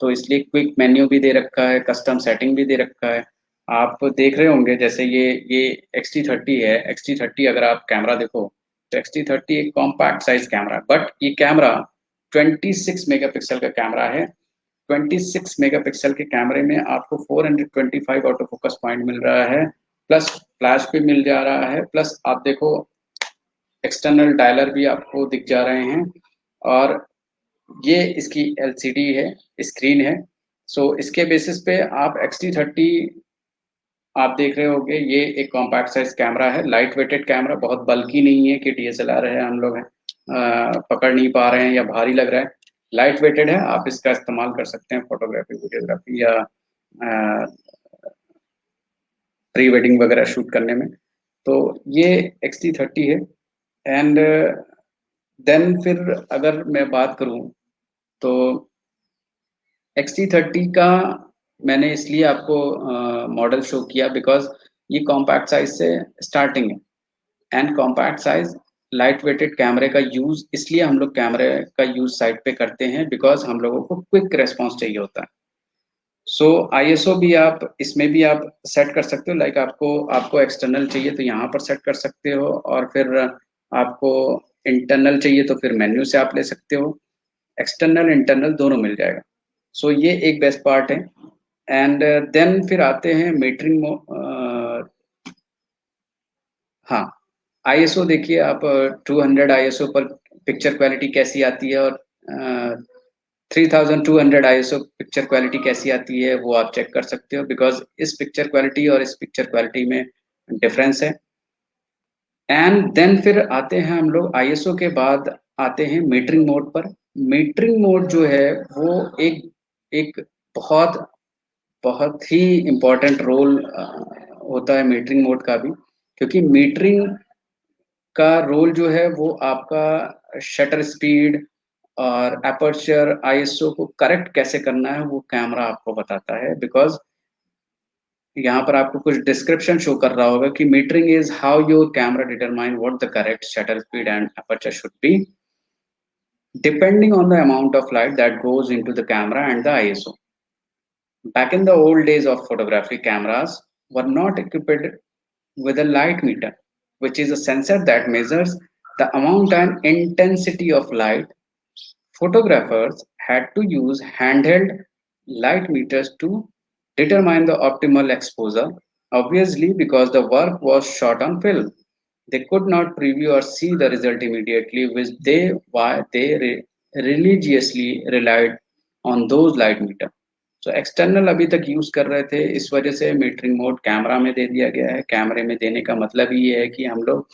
[SPEAKER 1] तो इसलिए क्विक मेन्यू भी दे रखा है, कस्टम सेटिंग भी दे रखा है। आप देख रहे होंगे जैसे ये XT30 है। XT30 अगर आप कैमरा देखो तो XT30 एक कॉम्पैक्ट साइज कैमरा है, बट ये कैमरा 26 मेगापिक्सल का कैमरा है। 26 मेगापिक्सल के कैमरे में आपको 425 ऑटो फोकस पॉइंट मिल रहा है, प्लस फ्लैश भी मिल जा रहा है, प्लस आप देखो एक्सटर्नल डायलर भी आपको दिख जा रहे हैं। और ये इसकी एलसीडी है, स्क्रीन है। सो इसके बेसिस पे आप XT30 आप देख रहे होंगे, ये एक कॉम्पैक्ट साइज कैमरा है, लाइट वेटेड कैमरा, बहुत बल्कि नहीं है कि डीएसएलआर है हम लोग हैं पकड़ नहीं पा रहे हैं या भारी लग रहा है। लाइट वेटेड है, आप इसका इस्तेमाल कर सकते हैं फोटोग्राफी, वीडियोग्राफी या प्री वेडिंग वगैरह शूट करने में। तो ये XT30 है। एंड देन फिर अगर मैं बात करूं तो XT30 का मैंने इसलिए आपको मॉडल शो किया बिकॉज ये कॉम्पैक्ट साइज से स्टार्टिंग है। And compact size light weighted कैमरे का यूज इसलिए हम लोग कैमरे का यूज साइट पे करते हैं बिकॉज हम लोगों को क्विक रेस्पॉन्स चाहिए होता है। सो आईएसओ भी आप इसमें भी आप सेट कर सकते हो, लाइक आपको आपको एक्सटर्नल चाहिए तो यहाँ पर सेट कर सकते हो, और फिर आपको इंटरनल चाहिए तो फिर मेन्यू से आप ले सकते हो। एक्सटर्नल इंटरनल दोनों मिल जाएगा। सो ये एक बेस्ट पार्ट है। एंड देन फिर आते हैं मीटरिंग। हाँ, आईएसओ देखिए आप 200 आईएसओ पर पिक्चर क्वालिटी कैसी आती है, और 3200 आईएसओ पिक्चर क्वालिटी कैसी आती है वो आप चेक कर सकते हो, बिकॉज इस पिक्चर क्वालिटी और इस पिक्चर क्वालिटी में डिफरेंस है। एंड देन फिर आते हैं हम लोग आईएसओ के बाद आते हैं मीटरिंग मोड पर। मीटरिंग मोड जो है वो एक एक बहुत बहुत ही इम्पोर्टेंट रोल होता है मीटरिंग मोड का भी, क्योंकि मीटरिंग का रोल जो है वो आपका शटर स्पीड और एपर्चर आईएसओ को करेक्ट कैसे करना है वो कैमरा आपको बताता है। बिकॉज यहाँ पर आपको कुछ डिस्क्रिप्शन शो कर रहा होगा कि metering is how your camera determine what the correct shutter speed and aperture should be depending on the amount of light that goes into the camera and the ISO. Back in the old days of photography, cameras were not equipped with a light meter, which is a sensor that measures the amount and intensity of light. Photographers had to use handheld light meters to determine the optimal exposure. Obviously, because the work was shot on film, they could not preview or see the result immediately, which they why they religiously relied on those light meter. So external अभी तक use कर रहे थे, इस वजह से metering mode camera में दे दिया गया है। कैमरे में देने का मतलब ही ये है कि हम लोग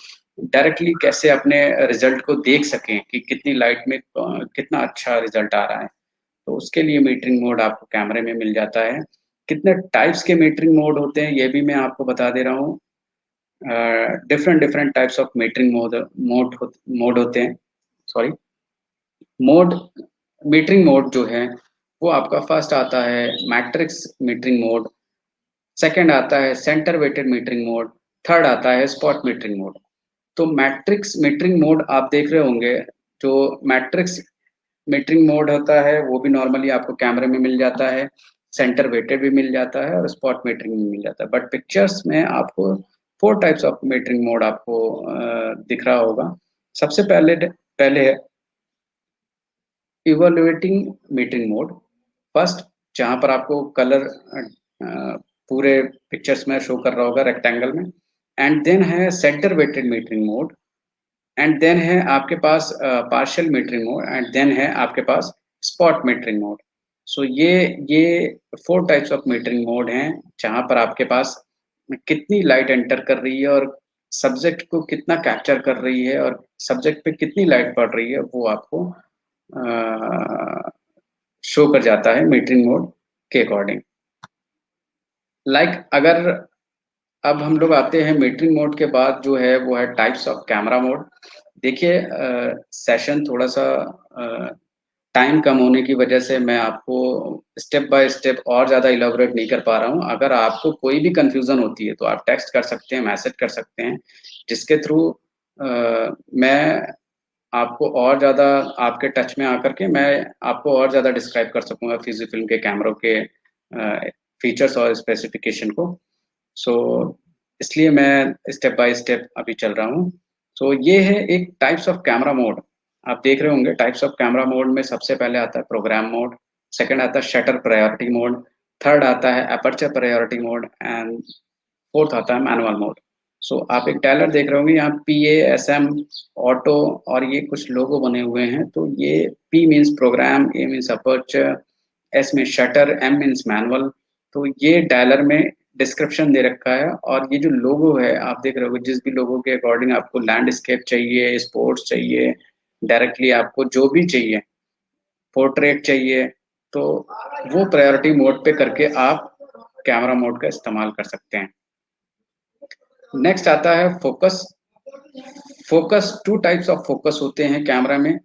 [SPEAKER 1] डायरेक्टली कैसे अपने रिजल्ट को देख सकें कि कितनी लाइट में कितना अच्छा रिजल्ट आ रहा है। तो उसके लिए मीटरिंग मोड आपको कैमरे में मिल जाता है। कितने टाइप्स के मीटरिंग मोड होते हैं ये भी मैं आपको बता दे रहा हूँ। Different different types of metering mode होते हैं। सॉरी, मोड मीटरिंग मोड जो है वो आपका फर्स्ट आता है मैट्रिक्स मीटरिंग मोड, सेकंड आता है centre weighted metering mode, third आता है स्पॉट मीटरिंग मोड। तो मैट्रिक्स मीटरिंग मोड आप देख रहे होंगे, जो मैट्रिक्स मीटरिंग मोड होता है वो भी नॉर्मली आपको कैमरे में मिल जाता है, सेंटर वेटेड भी मिल जाता है और स्पॉट मीटरिंग भी मिल जाता है। बट पिक्चर्स में आपको 4 टाइप्स ऑफ मीटरिंग मोड आपको दिख रहा होगा। सबसे पहले पहले है इवोल्यूटिंग मीटरिंग मोड फर्स्ट, जहां पर आपको कलर पूरे पिक्चर्स में शो कर रहा होगा रेक्टेंगल में। एंड देन है centre weighted metering mode, and then है आपके पास partial metering mode, and then है आपके पास स्पॉट मीटरिंग मोड। सो ये 4 टाइप्स ऑफ मीटरिंग मोड हैं, जहां पर आपके पास कितनी लाइट एंटर कर रही है और सब्जेक्ट को कितना कैप्चर कर रही है और सब्जेक्ट पे कितनी लाइट पड़ रही है वो आपको शो कर जाता है मीटरिंग मोड के अकॉर्डिंग। अगर अब हम लोग आते हैं मीटरिंग मोड के बाद जो है वो है टाइप्स ऑफ कैमरा मोड। देखिए सेशन थोड़ा सा टाइम कम होने की वजह से मैं आपको स्टेप बाय स्टेप और ज़्यादा इलाबोरेट नहीं कर पा रहा हूँ। अगर आपको कोई भी कंफ्यूजन होती है तो आप टेक्स्ट कर सकते हैं, मैसेज कर सकते हैं, जिसके थ्रू मैं आपको और ज़्यादा आपके टच में आकर के मैं आपको और ज़्यादा डिस्क्राइब कर सकूंगा फिजिफिल्म के कैमरों के फीचर्स और स्पेसिफिकेशन को। सो इसलिए मैं स्टेप बाय स्टेप अभी चल रहा हूँ। सो ये है एक टाइप्स ऑफ कैमरा मोड। आप देख रहे होंगे टाइप्स ऑफ कैमरा मोड में सबसे पहले आता है प्रोग्राम मोड, सेकंड आता है शटर प्रायोरिटी मोड, थर्ड आता है aperture priority mode and fourth आता है मैनुअल मोड। सो आप एक डायलर देख रहे होंगे यहाँ PASM ऑटो और ये कुछ लोगो बने हुए हैं। तो ये P means program, A means aperture, S means shutter, M means manual. तो ये डायलर में डिस्क्रिप्शन दे रखा है। और ये जो लोगो है आप देख रहे हो, जिस भी लोगो के अकॉर्डिंग आपको लैंडस्केप चाहिए, स्पोर्ट्स चाहिए, डायरेक्टली आपको जो भी चाहिए, पोर्ट्रेट चाहिए, तो वो प्रायोरिटी मोड पे करके आप कैमरा मोड का इस्तेमाल कर सकते हैं। नेक्स्ट आता है focus. Focus 2 types of focus होते हैं कैमरा में,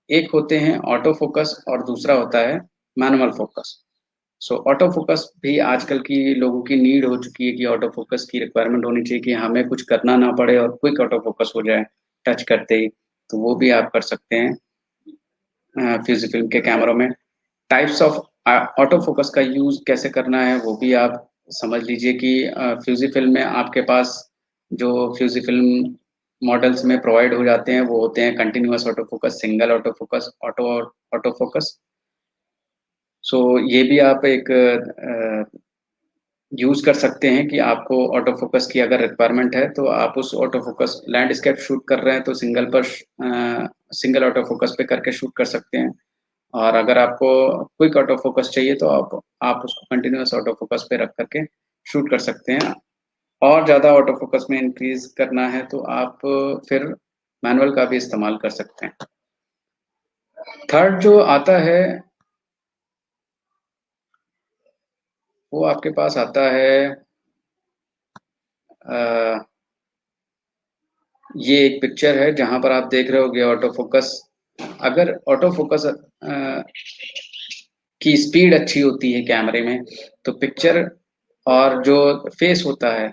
[SPEAKER 1] एक होते हैं ऑटो फोकस और दूसरा होता है मैनुअल फोकस। सो ऑटो फोकस भी आजकल की लोगों की नीड हो चुकी है कि ऑटो फोकस की रिक्वायरमेंट होनी चाहिए कि हमें कुछ करना ना पड़े और क्विक ऑटो फोकस हो जाए टच करते ही। तो वो भी आप कर सकते हैं फ्यूजीफिल्म के कैमरों में। टाइप्स ऑफ ऑटो फोकस का यूज कैसे करना है वो भी आप समझ लीजिए कि फ्यूजीफिल्म में आपके पास जो फ्यूजीफिल्म मॉडल्स में प्रोवाइड हो जाते हैं वो होते हैं continuous auto focus, single auto focus, auto focus. So ये भी आप एक यूज कर सकते हैं कि आपको ऑटो फोकस की अगर रिक्वायरमेंट है तो आप उस ऑटो फोकस लैंडस्केप शूट कर रहे हैं तो सिंगल ऑटो फोकस पे करके शूट कर सकते हैं। और अगर आपको क्विक ऑटो फोकस चाहिए तो आप उसको कंटिन्यूअस ऑटो फोकस पे रख करके शूट कर सकते हैं। और ज़्यादा ऑटो फोकस में इंक्रीज करना है तो आप फिर मैनुअल का भी इस्तेमाल कर सकते हैं। थर्ड जो आता है वो आपके पास आता है, अ, ये एक पिक्चर है जहां पर आप देख रहे होगे ऑटो फोकस। अगर ऑटो फोकस की स्पीड अच्छी होती है कैमरे में तो पिक्चर और जो फेस होता है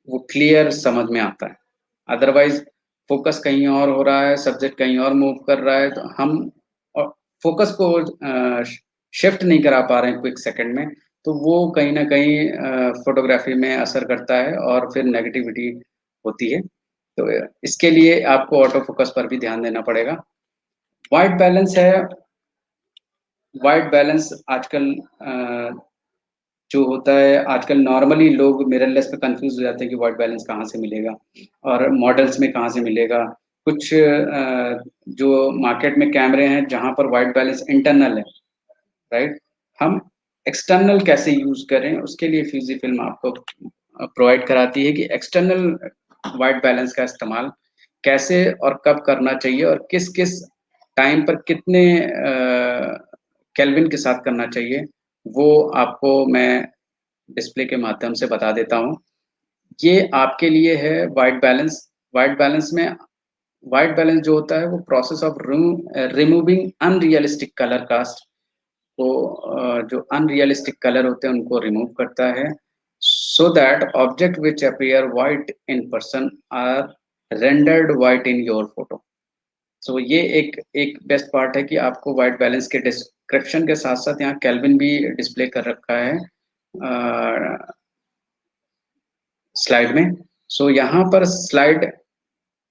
[SPEAKER 1] वो क्लियर समझ में आता है। अदरवाइज फोकस कहीं और हो रहा है, सब्जेक्ट कहीं और मूव कर रहा है, तो हम फोकस को शिफ्ट नहीं करा पा रहे हैं क्विक सेकंड में, तो वो कहीं ना कहीं फोटोग्राफी में असर करता है और फिर नेगेटिविटी होती है। तो इसके लिए आपको ऑटो फोकस पर भी ध्यान देना पड़ेगा। वाइट बैलेंस है। वाइट बैलेंस आजकल जो होता है, आजकल नॉर्मली लोग मिररलेस पे कंफ्यूज हो जाते हैं कि वाइट बैलेंस कहाँ से मिलेगा और मॉडल्स में कहाँ से मिलेगा। कुछ जो मार्केट में कैमरे हैं जहाँ पर वाइट बैलेंस इंटरनल है, राइट। हम एक्सटर्नल कैसे यूज करें उसके लिए फ्यूजी फिल्म आपको प्रोवाइड कराती है कि एक्सटर्नल वाइट बैलेंस का इस्तेमाल कैसे और कब करना चाहिए और किस किस टाइम पर कितने केल्विन के साथ करना चाहिए, वो आपको मैं डिस्प्ले के माध्यम से बता देता हूँ। ये आपके लिए है वाइट बैलेंस। वाइट बैलेंस में वाइट बैलेंस जो होता है वो process of removing unrealistic colour cast को, जो अनरियलिस्टिक कलर होते हैं उनको रिमूव करता है, so that object which appear white in person are rendered white in your photo. So ये एक एक बेस्ट पार्ट है कि आपको वाइट बैलेंस के डिस्क्रिप्शन के साथ साथ यहाँ केल्विन भी डिस्प्ले कर रखा है स्लाइड में। सो यहाँ पर स्लाइड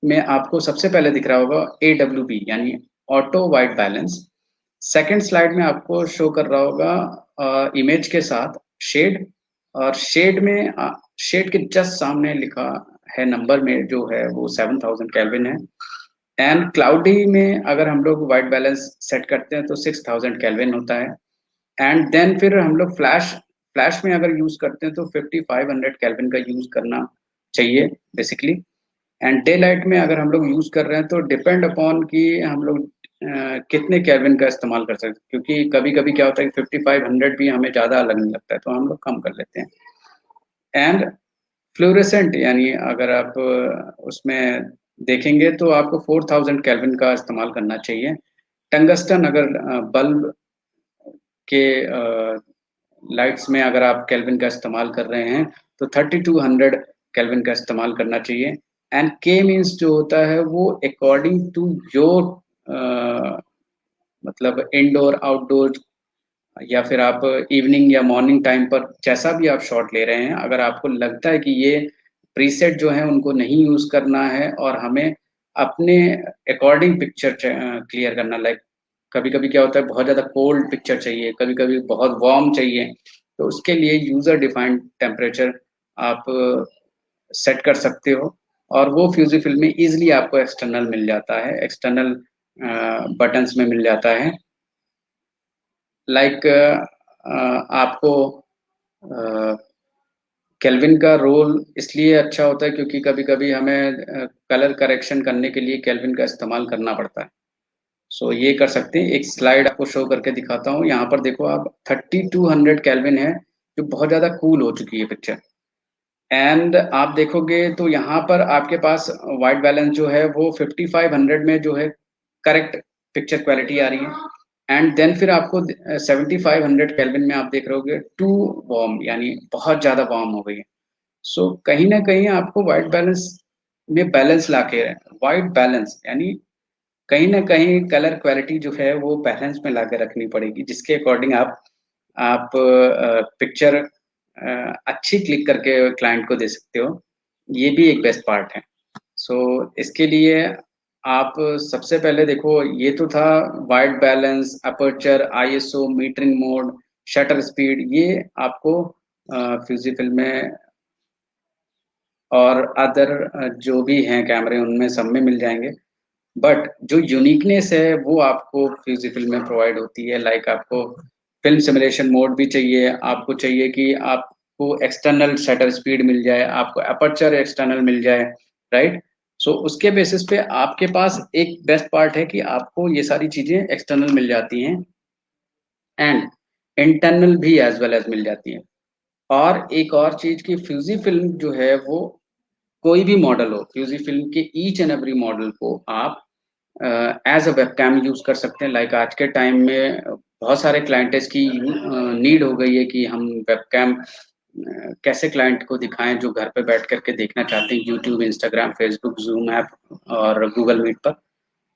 [SPEAKER 1] में आपको सबसे पहले दिख रहा होगा AWB यानी auto white balance. Second slide में आपको शो कर रहा होगा इमेज के साथ शेड, और शेड में शेड के जस्ट सामने लिखा है नंबर में जो है वो 7000 केल्विन है। एंड क्लाउडी में अगर हम लोग वाइट बैलेंस सेट करते हैं तो 6000 केल्विन होता है। एंड देन फिर हम लोग फ्लैश फ्लैश में अगर यूज करते हैं तो 5500 केल्विन का यूज करना चाहिए बेसिकली। एंड डे लाइट में अगर हम लोग यूज कर रहे हैं तो डिपेंड अपॉन कि हम लोग कितने केल्विन का इस्तेमाल कर सकते हैं, क्योंकि कभी कभी क्या होता है कि 5500 भी हमें ज़्यादा लगने लगता है तो हम लोग कम कर लेते हैं। एंड फ्लोरेसेंट यानी अगर आप उसमें देखेंगे तो आपको 4000 केल्विन का इस्तेमाल करना चाहिए। टंगस्टन अगर बल्ब के लाइट्स में अगर आप केल्विन का इस्तेमाल कर रहे हैं तो 3200 केल्विन का इस्तेमाल करना चाहिए। एंड के मीन्स जो होता है वो अकॉर्डिंग टू योर मतलब इंडोर आउटडोर, या फिर आप इवनिंग या मॉर्निंग टाइम पर जैसा भी आप शॉट ले रहे हैं, अगर आपको लगता है कि ये प्रीसेट जो है उनको नहीं यूज करना है और हमें अपने अकॉर्डिंग पिक्चर क्लियर करना, लाइक कभी कभी क्या होता है बहुत ज्यादा कोल्ड पिक्चर चाहिए, कभी कभी बहुत वार्म चाहिए, तो उसके लिए यूजर डिफाइंड टेम्परेचर आप सेट कर सकते हो। और वो फ्यूजी फिल्म में इजिली आपको एक्सटर्नल मिल जाता है, एक्सटर्नल बटन्स में मिल जाता है। लाइक आपको केल्विन का रोल इसलिए अच्छा होता है क्योंकि कभी कभी हमें कलर करेक्शन करने के लिए केल्विन का इस्तेमाल करना पड़ता है। सो ये कर सकते हैं। एक स्लाइड आपको शो करके दिखाता हूँ। यहाँ पर देखो आप 3200 केल्विन है जो बहुत ज्यादा कूल हो चुकी है पिक्चर। एंड आप देखोगे तो यहाँ पर आपके पास वाइट बैलेंस जो है वो 5500 में जो है करेक्ट पिक्चर क्वालिटी आ रही है। एंड देन फिर आपको 7500 केल्विन में आप देख रहे होगे टू वार्म यानी बहुत ज्यादा वार्म हो गई है। सो कहीं ना कहीं आपको वाइट बैलेंस में बैलेंस लाके, वाइट बैलेंस यानी कहीं ना कहीं कलर क्वालिटी जो है वो बैलेंस में लाके रखनी पड़ेगी, जिसके अकॉर्डिंग आप पिक्चर अच्छी क्लिक करके क्लाइंट को दे सकते हो। ये भी एक बेस्ट पार्ट है। सो इसके लिए आप सबसे पहले देखो, ये तो था white balance, aperture, ISO, metering mode, shutter speed, ये आपको फ्यूजी फिल्म में और अदर जो भी हैं कैमरे उनमें सब में मिल जाएंगे। बट जो यूनिकनेस है वो आपको फ्यूजिफिल्म में प्रोवाइड होती है। लाइक आपको फिल्म सिमुलेशन मोड भी चाहिए, आपको चाहिए कि आपको एक्सटर्नल शटर स्पीड मिल जाए, आपको अपर्चर एक्सटर्नल मिल जाए, राइट। सो उसके बेसिस पे आपके पास एक बेस्ट पार्ट है कि आपको ये सारी चीजें एक्सटर्नल मिल जाती हैं एंड इंटरनल भी एज वेल एज मिल जाती हैं। और एक और चीज की फ्यूजी फिल्म जो है वो कोई भी मॉडल हो, फ्यूजी फिल्म के ईच एंड एवरी मॉडल को आप एज अ वेबकैम यूज कर सकते हैं। लाइक आज के टाइम में बहुत सारे क्लाइंट्स की नीड हो गई है कि हम वेबकैम कैसे क्लाइंट को दिखाएं जो घर पे बैठ करके देखना चाहते हैं, YouTube, Instagram, Facebook, zoom app और गूगल मीट पर।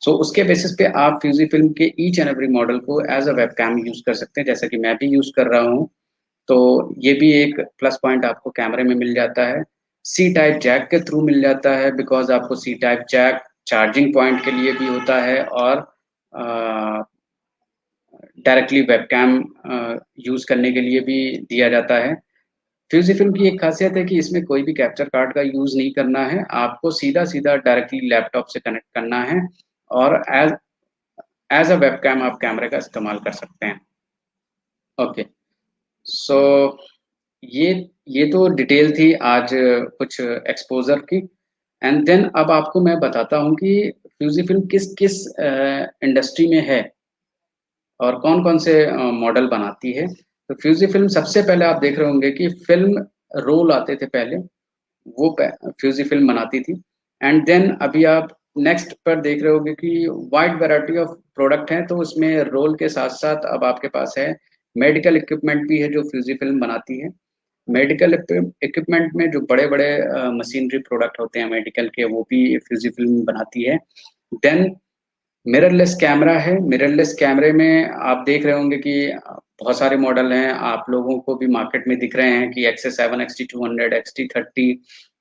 [SPEAKER 1] सो उसके बेसिस पे आप फ्यूजी फिल्म के ईच एंड एवरी मॉडल को एज अ वेबकैम यूज कर सकते हैं, जैसा कि मैं भी यूज कर रहा हूँ। तो ये भी एक प्लस पॉइंट आपको कैमरे में मिल जाता है। सी टाइप जैक के थ्रू मिल जाता है, बिकॉज आपको C type jack charging point के लिए भी होता है और डायरेक्टली वेबकैम यूज करने के लिए भी दिया जाता है। फ्यूजी फिल्म की एक खासियत है कि इसमें कोई भी कैप्चर कार्ड का यूज नहीं करना है, आपको सीधा सीधा डायरेक्टली लैपटॉप से कनेक्ट करना है और एज एज अ वेबकैम आप कैमरे का इस्तेमाल कर सकते हैं। ओके। सो ये ये तो डिटेल थी आज कुछ एक्सपोजर की। एंड देन अब आपको मैं बताता हूँ कि फ्यूजी फिल्म किस किस इंडस्ट्री में है और कौन कौन से मॉडल बनाती है। तो फ्यूजी फिल्म सबसे पहले आप देख रहे होंगे कि फिल्म रोल आते थे पहले, वो फ्यूजी फिल्म बनाती थी। एंड देन अभी आप नेक्स्ट पर देख रहे होंगे कि वाइड वैरायटी ऑफ प्रोडक्ट हैं, तो उसमें रोल के साथ साथ अब आपके पास है मेडिकल इक्विपमेंट भी है जो फ्यूजी फिल्म बनाती है। मेडिकल इक्विपमेंट में जो बड़े बड़े मशीनरी प्रोडक्ट होते हैं मेडिकल के, वो भी फ्यूजी फिल्म बनाती है। देन मिररलेस कैमरा है, मिररलेस कैमरे में आप देख रहे होंगे कि बहुत सारे मॉडल हैं, आप लोगों को भी मार्केट में दिख रहे हैं कि XS7, XT200, XT30,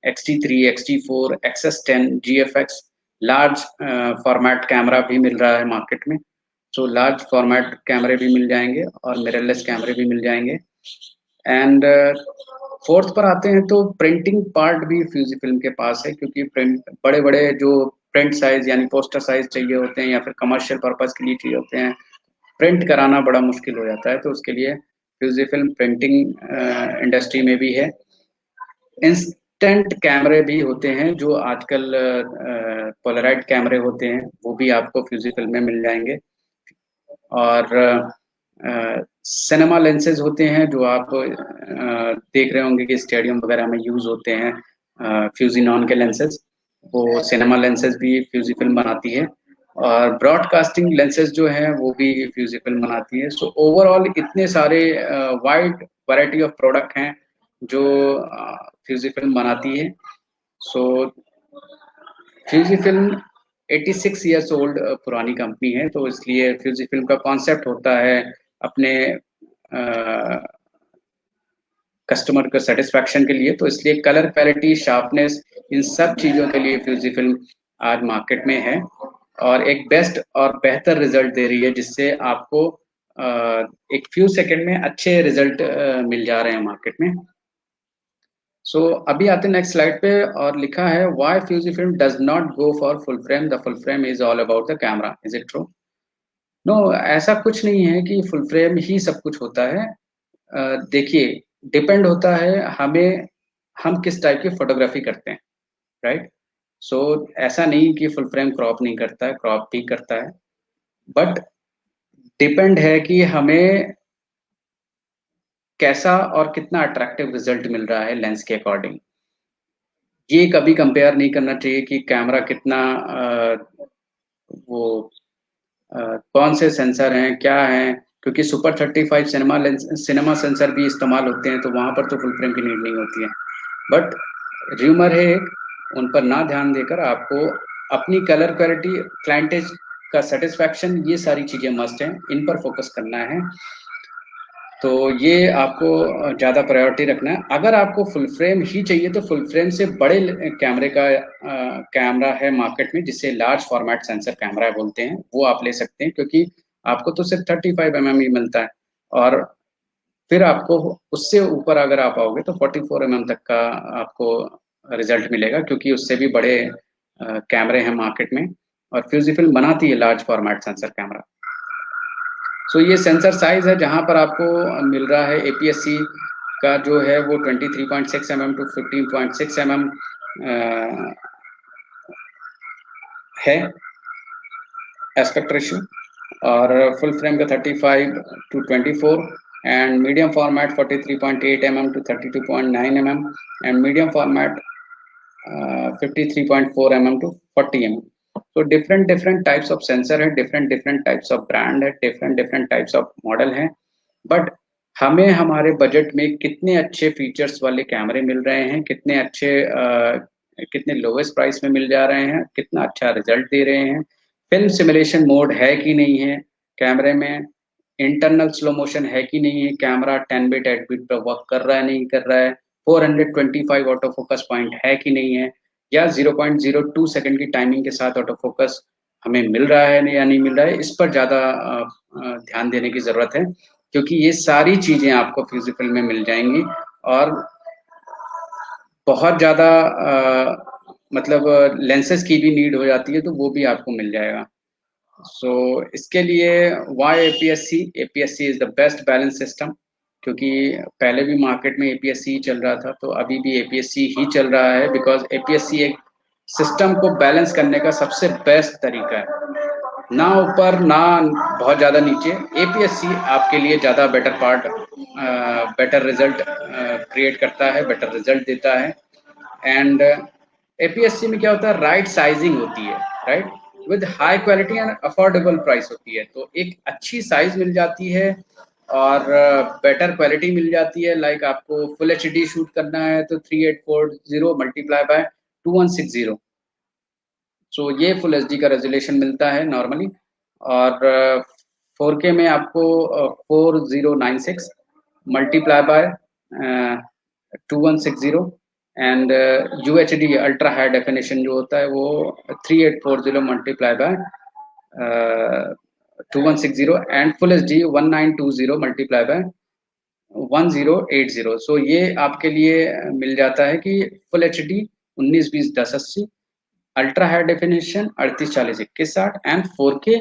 [SPEAKER 1] XT3, XT4, XS10, GFX, large format camera भी मिल रहा है मार्केट में। तो लार्ज फॉर्मेट कैमरे भी मिल जाएंगे और मिररलेस कैमरे भी मिल जाएंगे। एंड फोर्थ पर आते हैं तो प्रिंटिंग पार्ट भी फ्यूजी फिल्म के पास है, क्योंकि प्रिंट बड़े बड़े जो प्रिंट साइज यानी पोस्टर साइज चाहिए होते हैं या फिर कमर्शियल पर्पज के लिए चाहिए होते हैं, प्रिंट कराना बड़ा मुश्किल हो जाता है, तो उसके लिए फ्यूजी फिल्म प्रिंटिंग इंडस्ट्री में भी है। इंस्टेंट कैमरे भी होते हैं जो आजकल पोलराइड कैमरे होते हैं, वो भी आपको फ्यूजी फिल्म में मिल जाएंगे। और सिनेमा लेंसेज होते हैं जो आप देख रहे होंगे कि स्टेडियम वगैरह में यूज होते हैं, फ्यूजिनॉन के लेंसेज, वो सिनेमा लेंसेज भी फ्यूजी फिल्म बनाती है। और ब्रॉडकास्टिंग लेंसेज जो हैं वो भी फ्यूजी फिल्म बनाती है। सो ओवरऑल इतने सारे वाइड वैरायटी ऑफ प्रोडक्ट हैं जो फ्यूजी फिल्म बनाती है। सो फ्यूजी फिल्म 86 ईयर्स ओल्ड पुरानी कंपनी है, तो इसलिए फ्यूजी फिल्म का कॉन्सेप्ट होता है अपने कस्टमर का सेटिस्फैक्शन के लिए, तो इसलिए कलर क्वैलिटी, शार्पनेस, इन सब चीज़ों के लिए फ्यूजी फिल्म आज मार्केट में है और एक बेस्ट और बेहतर रिजल्ट दे रही है, जिससे आपको एक फ्यू सेकंड में अच्छे रिजल्ट मिल जा रहे हैं मार्केट में। सो अभी आते हैं नेक्स्ट स्लाइड पे और लिखा है why Fuji film does not go for full frame, the full frame is all about the camera, is it true? No, ऐसा कुछ नहीं है कि फुल फ्रेम ही सब कुछ होता है। देखिए, डिपेंड होता है हमें, हम किस टाइप की फोटोग्राफी करते हैं, राइट। सो ऐसा नहीं कि फुल फ्रेम क्रॉप नहीं करता है, क्रॉप भी करता है, बट डिपेंड है कि हमें कैसा और कितना अट्रैक्टिव रिजल्ट मिल रहा है लेंस के अकॉर्डिंग। ये कभी कंपेयर नहीं करना चाहिए कि कैमरा कितना वो कौन से सेंसर हैं क्या हैं, क्योंकि सुपर 35 सिनेमा सेंसर भी इस्तेमाल होते हैं, तो वहां पर तो फुल फ्रेम की नीड नहीं होती है। बट र्यूमर है एक, उन पर ना ध्यान देकर आपको अपनी कलर क्लैरिटी, क्लाइंटेज का सेटिस्फैक्शन, ये सारी चीजें मस्ट हैं, इन पर फोकस करना है। तो ये आपको ज़्यादा प्रायोरिटी रखना है। अगर आपको फुल फ्रेम ही चाहिए तो फुल फ्रेम से बड़े कैमरे का कैमरा है मार्केट में, जिसे लार्ज फॉर्मेट सेंसर कैमरा बोलते हैं, वो आप ले सकते हैं, क्योंकि आपको तो सिर्फ 35 mm ही मिलता है। और फिर आपको उससे ऊपर अगर आप आओगे तो 44 mm तक का आपको रिजल्ट मिलेगा, क्योंकि उससे भी बड़े कैमरे हैं मार्केट में और फ्यूजीफिल्म बनाती है लार्ज फॉर्मेट सेंसर कैमरा। सो ये सेंसर साइज है जहां पर आपको मिल रहा है APS-C का जो है वो 23.6 mm टू 15.6 mm है एस्पेक्ट रेशियो, और फुल फ्रेम का 35 to 24, and medium format 43.8 mm to 32.9 mm, and medium format 53.4 mm to 40 mm। तो different different types of sensor है, different different types of brand है, different different types of model है, but हमें हमारे budget में कितने अच्छे फीचर्स वाले कैमरे मिल रहे हैं, कितने अच्छे कितने लोवेस्ट प्राइस में मिल जा रहे हैं, कितना अच्छा रिजल्ट दे रहे हैं, फिल्म सिमुलेशन मोड है कि नहीं है कैमरे में, इंटरनल स्लो मोशन है कि नहीं है, कैमरा 10 बिट 8 बिट पर वर्क कर रहा है नहीं कर रहा है, 425 ऑटो फोकस पॉइंट है कि नहीं है, या 0.02 सेकंड की टाइमिंग के साथ ऑटो फोकस हमें मिल रहा है या नहीं मिल रहा है, इस पर ज़्यादा ध्यान देने की ज़रूरत है, क्योंकि ये सारी चीज़ें आपको फ्यूजीफिल्म में मिल जाएंगी। और बहुत ज़्यादा मतलब लेंसेज की भी नीड हो जाती है तो वो भी आपको मिल जाएगा। सो इसके लिए why APS-C, APS-C is the best balance system, क्योंकि पहले भी मार्केट में APS-C ही चल रहा था, तो अभी भी APS-C ही चल रहा है, बिकॉज APS-C एक सिस्टम को बैलेंस करने का सबसे बेस्ट तरीका है, ना ऊपर ना बहुत ज़्यादा नीचे। APS-C आपके लिए ज़्यादा better part, better result create करता है, बेटर रिजल्ट देता है। एंड APS-C में क्या होता है, राइट साइजिंग होती है, right, with high quality and affordable price होती है, तो एक अच्छी साइज मिल जाती है और बेटर क्वालिटी मिल जाती है। लाइक आपको फुल HD शूट करना है तो 3840 मल्टीप्लाई बाय 2160, सो ये फुल HD का रेजोल्यूशन मिलता है नॉर्मली, और 4K में आपको 4096 multiply by 2160, and UHD ultra high definition जो होता है वो 3840 multiply by 2160, and full HD 1920 multiply by 1080। सो ये आपके लिए मिल जाता है कि full HD 1920 1080, ultra high definition 3840 2160, and 4K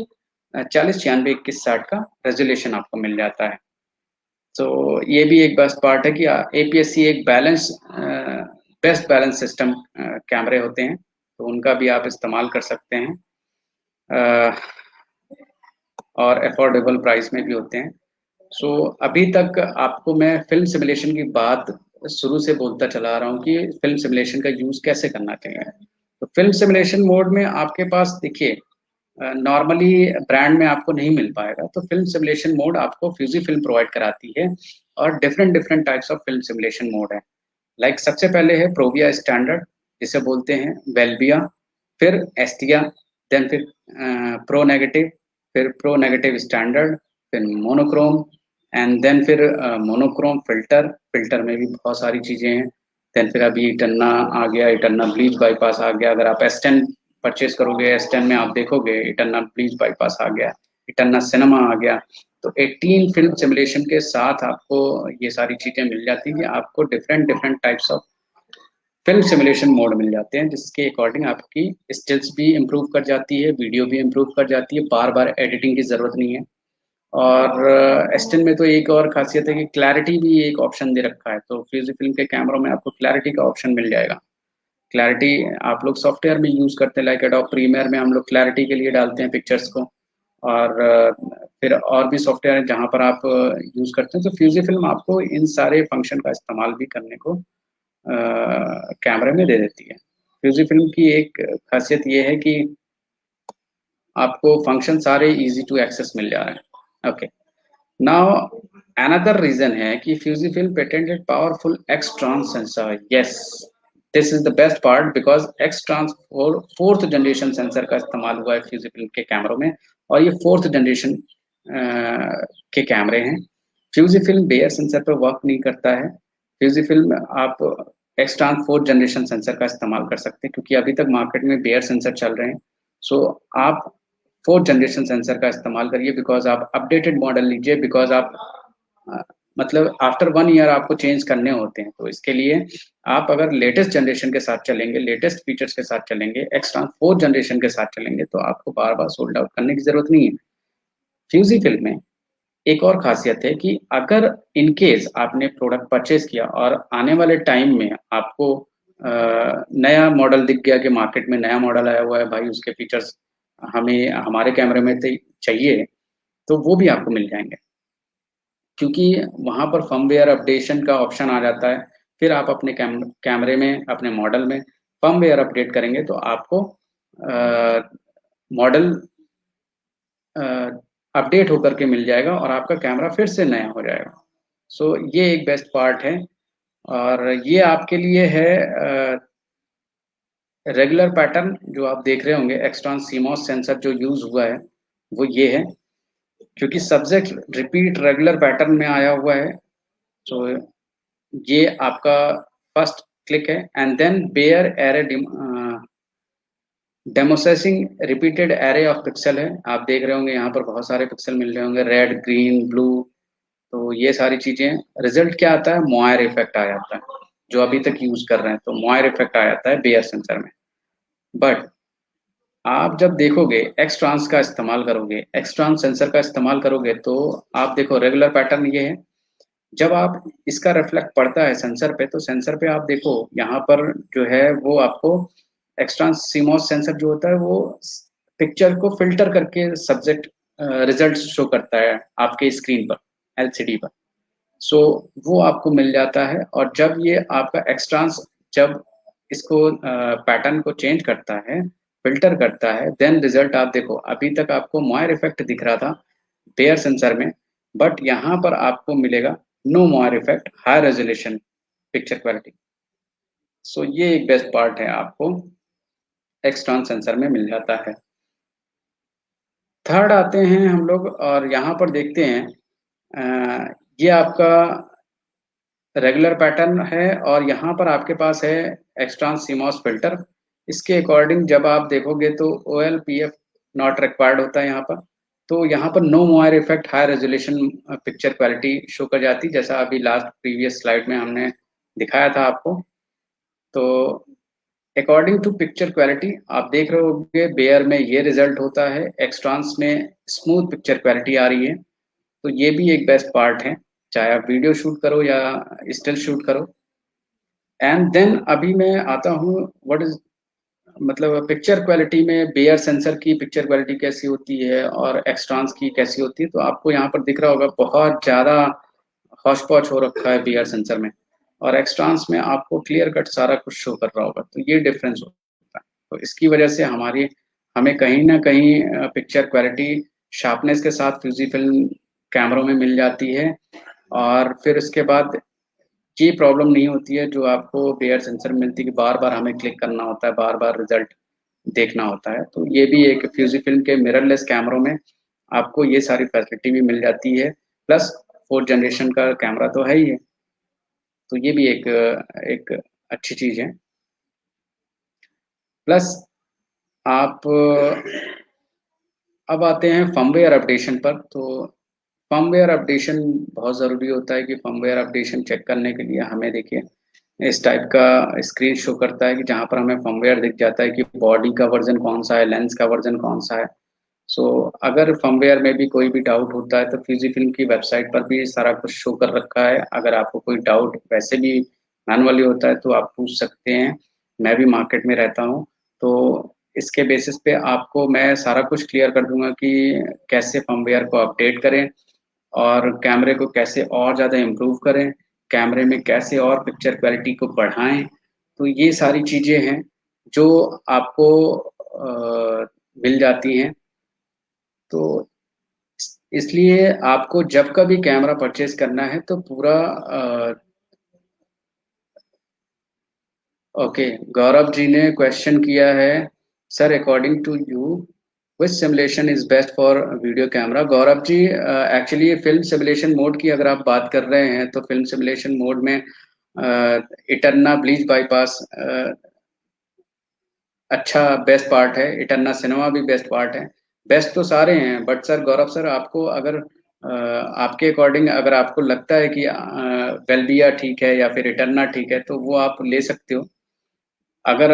[SPEAKER 1] 4096 2160 का रेजोल्यूशन आपको मिल जाता है। तो ये भी एक बेस्ट पार्ट है कि APS-C एक बैलेंस बेस्ट बैलेंस सिस्टम कैमरे होते हैं, तो उनका भी आप इस्तेमाल कर सकते हैं, और अफोर्डेबल प्राइस में भी होते हैं। सो अभी तक आपको मैं फिल्म सिमुलेशन की बात शुरू से बोलता चला रहा हूँ कि फिल्म सिमुलेशन का यूज़ कैसे करना चाहिए। तो फिल्म सिमुलेशन मोड में आपके पास देखिए नॉर्मली ब्रांड में आपको नहीं मिल पाएगा, तो फिल्म सिमुलेशन मोड आपको फ्यूजीफिल्म प्रोवाइड कराती है, और different different types of film simulation mode है। लाइक सबसे पहले है प्रोविया स्टैंडर्ड, जिसे बोलते हैं वेल्बिया, फिर एस्टिया, देन फिर प्रो नेगेटिव, फिर प्रो नेगेटिव स्टैंडर्ड, फिर मोनोक्रोम, एंड देन फिर मोनोक्रोम फिल्टर, फिल्टर में भी बहुत सारी चीज़ें हैं। देन फिर अभी इटन्ना आ गया, इटन्ना ब्लीच बाईपास आ गया। अगर आप S10 परचेज करोगे, S10 में आप देखोगे इटन्ना ब्लीच बाईपास आ गया, इटन्ना सिनेमा आ गया। तो 18 फिल्म सिमुलेशन के साथ आपको ये सारी चीज़ें मिल जाती हैं, आपको different different types of film simulation mode मिल जाते हैं, जिसके अकॉर्डिंग आपकी स्टिल्स भी इम्प्रूव कर जाती है, वीडियो भी इम्प्रूव कर जाती है, बार बार एडिटिंग की ज़रूरत नहीं है। और S10 में तो एक और खासियत है कि क्लैरिटी भी एक ऑप्शन दे रखा है, तो फ्यूजीफिल्म के कैमरों में आपको क्लैरिटी का ऑप्शन मिल जाएगा। क्लैरिटी आप लोग सॉफ्टवेयर में यूज़ करते हैं, लाइक एडोब प्रीमियर में हम लोग क्लैरिटी के लिए डालते हैं पिक्चर्स को, और फिर और भी सॉफ्टवेयर है जहाँ पर आप यूज़ करते हैं, तो फ्यूजीफिल्म आपको इन सारे फंक्शन का इस्तेमाल भी करने को कैमरे में दे देती है। फ्यूजीफिल्म की एक खासियत ये है कि आपको फंक्शन सारे इजी टू एक्सेस मिल जा रहे हैं। ओके, नाउ अनदर रीजन है कि Fujifilm patented powerful X trans sensor. Yes, this is the best part, because X trans fourth generation sensor का इस्तेमाल हुआ है फ्यूजीफिल्म के कैमरों में, और ये फोर्थ जनरेशन के कैमरे हैं। फ्यूजीफिल्म बेयर सेंसर पर वर्क नहीं करता है। फ्यूजीफिल्म आप X trans fourth generation sensor का इस्तेमाल कर सकते हैं, क्योंकि अभी तक मार्केट में बेयर सेंसर चल रहे हैं। सो आप फोर्थ जनरेशन सेंसर का इस्तेमाल करिए, बिकॉज आप अपडेटेड मॉडल लीजिए, बिकॉज आप मतलब आफ्टर 1 ईयर आपको चेंज करने होते हैं। तो इसके लिए आप अगर लेटेस्ट जनरेशन के साथ चलेंगे, लेटेस्ट फीचर्स के साथ चलेंगे, एक्स्ट्रा 4th जनरेशन के साथ चलेंगे, तो आपको बार बार सोल्ड आउट करने की जरूरत नहीं है। फ्यूजीफिल्म में एक और खासियत है कि अगर इन केस आपने प्रोडक्ट परचेज किया और आने वाले टाइम में आपको नया मॉडल दिख गया कि मार्केट में नया मॉडल आया हुआ है भाई, उसके फीचर्स हमें हमारे कैमरे में चाहिए, तो वो भी आपको मिल जाएंगे, क्योंकि वहां पर फर्मवेयर अपडेशन का ऑप्शन आ जाता है। फिर आप अपने कैमरे में, अपने मॉडल में फर्मवेयर अपडेट करेंगे तो आपको मॉडल अपडेट होकर के मिल जाएगा और आपका कैमरा फिर से नया हो जाएगा। सो ये एक बेस्ट पार्ट है। और ये आपके लिए है रेगुलर पैटर्न जो आप देख रहे होंगे, एक्सटर्नल सीमॉस सेंसर जो यूज हुआ है वो ये है, क्योंकि सब्जेक्ट रिपीट रेगुलर पैटर्न में आया हुआ है। तो ये आपका फर्स्ट क्लिक है, and then Bayer array demosaicing repeated array of pixel है। आप देख रहे होंगे यहाँ पर बहुत सारे पिक्सल मिल रहे होंगे, रेड, ग्रीन, ब्लू। तो ये सारी चीजें, रिजल्ट क्या आता है, मोयर इफेक्ट आ जाता है, जो अभी तक यूज कर रहे हैं। तो मोयर इफेक्ट आ जाता है बेयर सेंसर में। बट आप जब देखोगे एक्स ट्रांस का इस्तेमाल करोगे, एक्स ट्रांस सेंसर का इस्तेमाल करोगे, तो आप देखो रेगुलर पैटर्न ये है। जब आप इसका रिफ्लेक्ट पड़ता है सेंसर पे, तो सेंसर पे आप देखो यहाँ पर जो है वो आपको एक्सट्रा सीमॉस सेंसर जो होता है वो पिक्चर को फिल्टर करके सब्जेक्ट रिजल्ट शो करता है आपके स्क्रीन पर, एलसीडी पर। सो वो आपको मिल जाता है। और जब ये आपका एक्सट्रांस जब इसको पैटर्न को चेंज करता है, फिल्टर करता है, देन रिजल्ट आप देखो। अभी तक आपको मोयर इफेक्ट दिख रहा था पेयर सेंसर में, बट यहाँ पर आपको मिलेगा no moire effect, high resolution picture quality. So ये एक बेस्ट पार्ट है, आपको एक्सटर्नल सेंसर में मिल जाता है। थर्ड आते हैं हम लोग और यहाँ पर देखते हैं ये आपका रेगुलर पैटर्न है और यहाँ पर आपके पास है एक्सटर्नल सीमॉस फिल्टर। इसके अकॉर्डिंग जब आप देखोगे तो OLPF नॉट रिक्वायर्ड होता है यहाँ पर। तो यहाँ पर no moire effect, high resolution picture quality show कर जाती, जैसा अभी लास्ट प्रीवियस स्लाइड में हमने दिखाया था आपको। तो अकॉर्डिंग टू पिक्चर क्वालिटी आप देख रहे होगे बेयर में ये रिजल्ट होता है, एक्सट्रांस में स्मूथ पिक्चर क्वालिटी आ रही है। तो ये भी एक बेस्ट पार्ट है, चाहे आप वीडियो शूट करो या स्टिल शूट करो। एंड देन अभी मैं आता हूँ व्हाट इज, मतलब पिक्चर क्वालिटी में बेयर सेंसर की पिक्चर क्वालिटी कैसी होती है और एक्सट्रांस की कैसी होती है। तो आपको यहाँ पर दिख रहा होगा बहुत ज़्यादा हौच पौच हो रखा है बेयर सेंसर में, और एक्सट्रांस में आपको क्लियर कट सारा कुछ शो कर रहा होगा। तो ये डिफरेंस होता है। तो इसकी वजह से हमें कहीं ना कहीं पिक्चर क्वालिटी शार्पनेस के साथ फ्यूजी फिल्म कैमरों में मिल जाती है। और फिर उसके बाद ये प्रॉब्लम नहीं होती है जो आपको बेयर सेंसर में मिलती है कि बार बार हमें क्लिक करना होता है, बार बार रिजल्ट देखना होता है। तो ये भी एक फ्यूजी फिल्म के मिररलेस कैमरों में आपको ये सारी फैसिलिटी भी मिल जाती है। प्लस 4th जनरेशन का कैमरा तो है ही है। तो ये भी एक अच्छी चीज है। प्लस आप अब आते हैं फर्मवेयर अपडेशन पर। तो फर्मवेयर अपडेशन बहुत ज़रूरी होता है कि फर्मवेयर अपडेशन चेक करने के लिए हमें देखिए इस टाइप का स्क्रीन शो करता है कि जहाँ पर हमें फर्मवेयर दिख जाता है कि बॉडी का वर्जन कौन सा है, लेंस का वर्जन कौन सा है। सो अगर फर्मवेयर में भी कोई भी डाउट होता है तो फ्यूजी फिल्म की वेबसाइट पर भी सारा कुछ शो कर रखा है। अगर आपको कोई डाउट वैसे भी मैनुअली होता है तो आप पूछ सकते हैं। मैं भी मार्केट में रहता हूँ, तो इसके बेसिस पे आपको मैं सारा कुछ क्लियर कर दूंगा कि कैसे फर्मवेयर को अपडेट करें और कैमरे को कैसे और ज़्यादा इम्प्रूव करें, कैमरे में कैसे और पिक्चर क्वालिटी को बढ़ाएं। तो ये सारी चीज़ें हैं जो आपको मिल जाती हैं। तो इसलिए आपको जब कभी कैमरा परचेज करना है तो पूरा ओके। गौरव जी ने क्वेश्चन किया है, sir according to you which simulation is best for video camera. Gaurav ji, actually film simulation mode की अगर आप बात कर रहे हैं तो फिल्म सिमुलेशन मोड में इटरना ब्लीच बाईपास अच्छा बेस्ट पार्ट है, इटरना सिनेमा भी बेस्ट पार्ट है। बेस्ट तो सारे हैं, बट सर गौरव सर आपको अगर आपके अकॉर्डिंग अगर आपको लगता है कि वेल्बिया ठीक है या फिर इटर्ना ठीक है तो वो आप ले सकते हो। अगर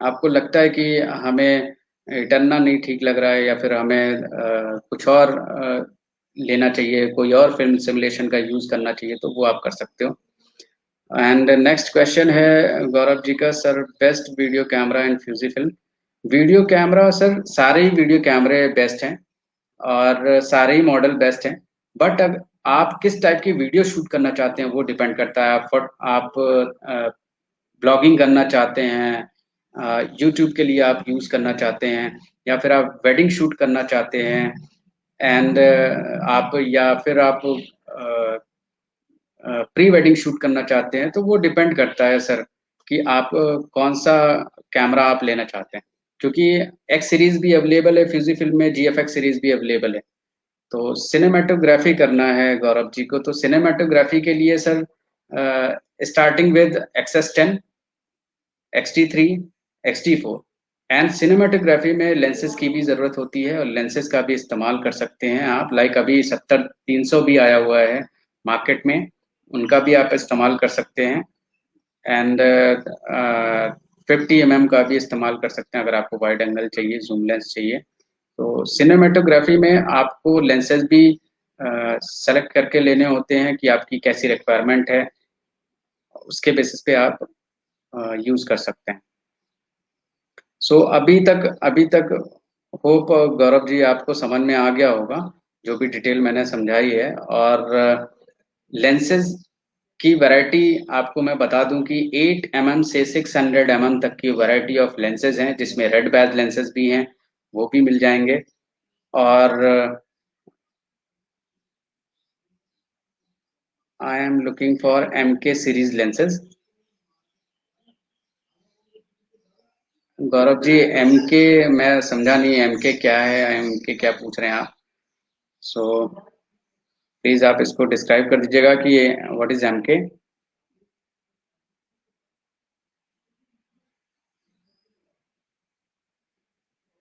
[SPEAKER 1] आपको लगता है कि हमें इटर्ना नहीं ठीक लग रहा है या फिर हमें कुछ और लेना चाहिए, कोई और फिल्म सिमुलेशन का यूज करना चाहिए, तो वो आप कर सकते हो। एंड नेक्स्ट क्वेश्चन है गौरव जी का, sir best video camera in Fuji film. Video camera sir सारे ही वीडियो कैमरे बेस्ट हैं और सारे ही मॉडल बेस्ट हैं, बट अब आप किस टाइप की वीडियो शूट करना चाहते हैं वो डिपेंड करता है। आप ब्लॉगिंग करना चाहते हैं, यूट्यूब के लिए आप यूज करना चाहते हैं, या फिर आप वेडिंग शूट करना चाहते हैं, एंड आप या फिर आप प्री वेडिंग शूट करना चाहते हैं, तो वो डिपेंड करता है सर कि आप कौन सा कैमरा आप लेना चाहते हैं। क्योंकि एक्स सीरीज भी अवेलेबल है फ्यूजी फिल्म में, जीएफएक्स सीरीज भी अवेलेबल है। तो सिनेमेटोग्राफी करना है गौरव जी को, तो सिनेमेटोग्राफी के लिए sir starting with XS10, XT3, XT4। And cinematography में लेंसेज की भी ज़रूरत होती है और लेंसेज का भी इस्तेमाल कर सकते हैं आप। लाइक अभी 70-300 भी आया हुआ है मार्केट में, उनका भी आप इस्तेमाल कर सकते हैं। एंड 50 mm का भी इस्तेमाल कर सकते हैं अगर आपको वाइड एंगल चाहिए, जूम लेंस चाहिए। तो सिनेमेटोग्राफी में आपको लेंसेज भी सेलेक्ट करके लेने होते हैं कि आपकी कैसी रिक्वायरमेंट है, उसके बेसिस पे आप यूज़ कर सकते हैं। सो अभी तक होप गौरव जी आपको समझ में आ गया होगा जो भी डिटेल मैंने समझाई है। और लेंसेज की वैरायटी आपको मैं बता दूं कि 8 mm से 600 mm तक की वैरायटी ऑफ लेंसेज हैं, जिसमें रेड बैज लेंसेज भी हैं, वो भी मिल जाएंगे। और I am looking for MK series lenses. Gaurav ji MK मैं समझा नहीं, MK क्या है, MK क्या पूछ रहे हैं आप? सो प्लीज आप इसको डिस्क्राइब कर दीजिएगा कि ये what is MK।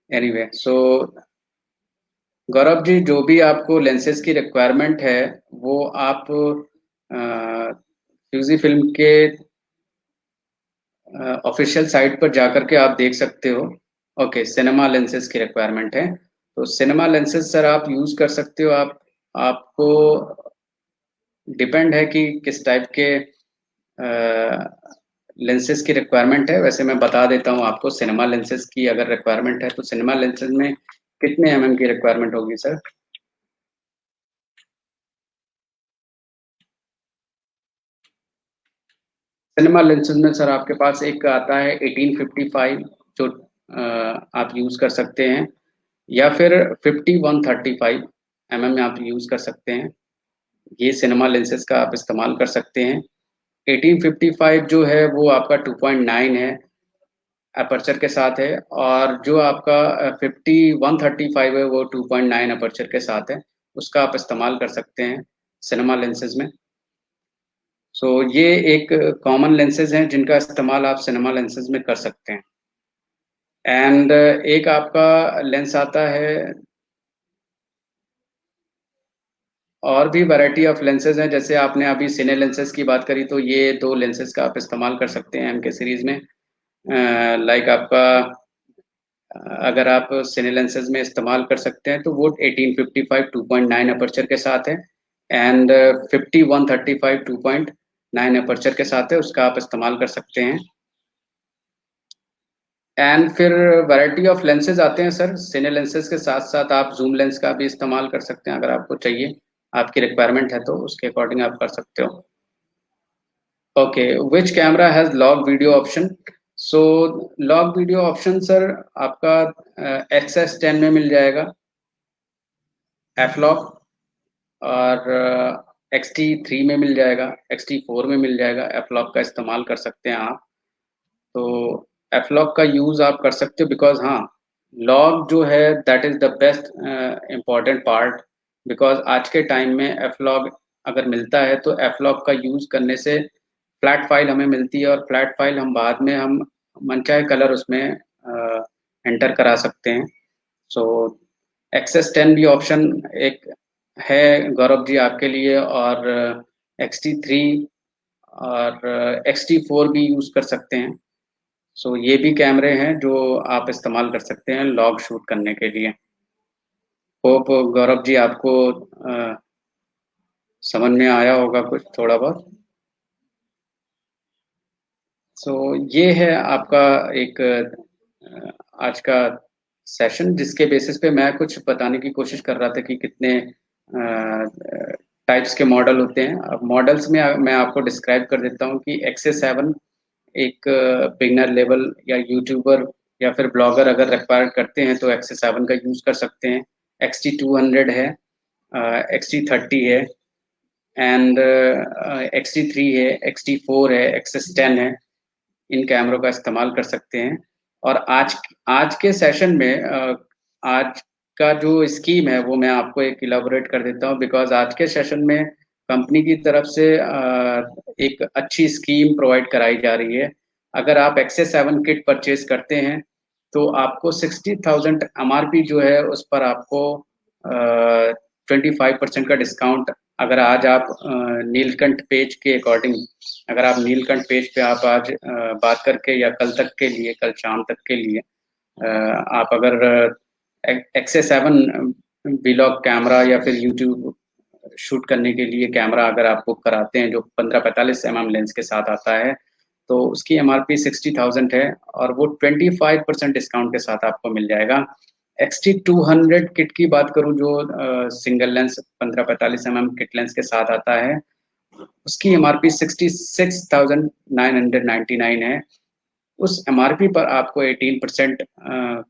[SPEAKER 1] Anyway so Gaurav ji जो भी आपको लेंसेज की रिक्वायरमेंट है वो आप फ्यूजी फिल्म के ऑफिशियल साइट पर जाकर के आप देख सकते हो। ओके, सिनेमा लेंसेज की रिक्वायरमेंट है तो सिनेमा लेंसेज सर आप यूज कर सकते हो। आपको डिपेंड है कि किस टाइप के लेंसेज की रिक्वायरमेंट है। वैसे मैं बता देता हूँ आपको, सिनेमा लेंसेज की अगर रिक्वायरमेंट है तो सिनेमा लेंसेज में कितने की रिक्वायरमेंट होगी सर? सिनेमा लेंसेज में सर आपके पास एक आता है 1855 जो आप यूज कर सकते हैं, या फिर 5135 में आप यूज कर सकते हैं। ये सिनेमा लेंसेज का आप इस्तेमाल कर सकते हैं। 1855 जो है वो आपका 2.9 है अपर्चर के साथ है, और जो आपका 5135 है वो 2.9 अपर्चर के साथ है। उसका आप इस्तेमाल कर सकते हैं सिनेमा लेंसेज में। सो ये एक कॉमन लेंसेज हैं जिनका इस्तेमाल आप सिनेमा लेंसेज में कर सकते हैं। एंड एक आपका लेंस आता है, और भी वैरायटी ऑफ लेंसेज हैं। जैसे आपने अभी सिने लेंसेज की बात करी तो ये दो लेंसेज का आप इस्तेमाल कर सकते हैं MK सीरीज में। लाइक आपका अगर आप सिने लेंसेज में इस्तेमाल कर सकते हैं तो वो 1855 2.9 अपर्चर के साथ है, एंड 5135 2.9 अपर्चर के साथ है, उसका आप इस्तेमाल कर सकते हैं। एंड फिर वैरायटी ऑफ लेंसेज आते हैं सर, सिने लेंसेज के साथ साथ आप जूम लेंस का भी इस्तेमाल कर सकते हैं अगर आपको चाहिए, आपकी रिक्वायरमेंट है तो उसके अकॉर्डिंग आप कर सकते हो। Okay, which camera has log video option? So log video option sir आपका XS10 में मिल जाएगा, एफ लॉग, और XT3 में मिल जाएगा, XT4 में मिल जाएगा। एफ लॉग का इस्तेमाल कर सकते हैं आप। तो एफ लॉग का यूज आप कर सकते हो, बिकॉज हाँ, लॉग जो है that is the best important part. Because आज के टाइम में एफ लॉग अगर मिलता है तो एफ लॉग का यूज करने से फ्लैट फाइल हमें मिलती है, और फ्लैट फाइल हम बाद में हम मनचाहे कलर उसमें एंटर करा सकते हैं। सो XS10 भी ऑप्शन एक है गौरव जी आपके लिए, और XT3 और XT4 भी यूज कर सकते हैं। सो ये भी कैमरे हैं जो आप इस्तेमाल कर सकते हैं लॉग शूट करने के लिए। होप गौरव जी आपको समझ में आया होगा कुछ थोड़ा बहुत। सो ये है आपका एक आज का सेशन, जिसके बेसिस पे मैं कुछ बताने की कोशिश कर रहा था कि कितने टाइप्स के मॉडल होते हैं। अब मॉडल्स में मैं आपको डिस्क्राइब कर देता हूँ कि XS7 एक बिगनर लेवल या यूट्यूबर या फिर ब्लॉगर अगर रिक्वायर करते हैं तो XS7 का यूज कर सकते हैं। XT200 है, XT30 है, एंड XT3 है, XT4 है, XS10 है। इन कैमरों का इस्तेमाल कर सकते हैं। और आज आज के सेशन में आज का जो स्कीम है वो मैं आपको एक इलाबोरेट कर देता हूँ, बिकॉज आज के सेशन में कंपनी की तरफ से एक अच्छी स्कीम प्रोवाइड कराई जा रही है। अगर आप XS7 किट परचेज करते हैं तो आपको 60,000 MRP जो है उस पर आपको 25% का डिस्काउंट। अगर आज आप नीलकंठ पेज के अकॉर्डिंग, अगर आप नीलकंठ पेज पे आप आज बात करके या कल तक के लिए, कल शाम तक के लिए आप अगर XS7 वीलॉग कैमरा या फिर यूट्यूब शूट करने के लिए कैमरा अगर आप बुक कराते हैं जो 15-45 mm लेंस के साथ आता है, तो उसकी MRP 60,000 है और वो 25% डिस्काउंट के साथ आपको मिल जाएगा। XT200 किट की बात करूं जो single lens 15-45 mm kit lens के साथ आता है, उसकी MRP 66,999 है। उस MRP पर आपको 18%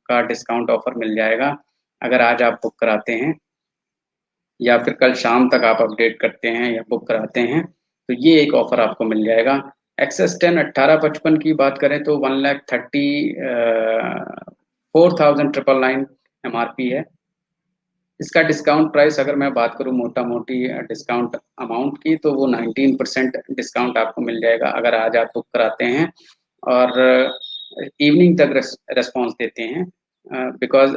[SPEAKER 1] का डिस्काउंट ऑफर मिल जाएगा अगर आज आप बुक कराते हैं या फिर कल शाम तक आप अपडेट करते हैं या बुक कराते हैं, तो ये एक ऑफर आपको मिल जाएगा। XS10 1855 की बात करें तो 1,34,999 MRP है। इसका डिस्काउंट प्राइस अगर मैं बात करूं मोटा मोटी डिस्काउंट अमाउंट की, तो वो 19% डिस्काउंट आपको मिल जाएगा अगर आज आप बुक कराते हैं और इवनिंग तक रेस्पॉन्स देते हैं। बिकॉज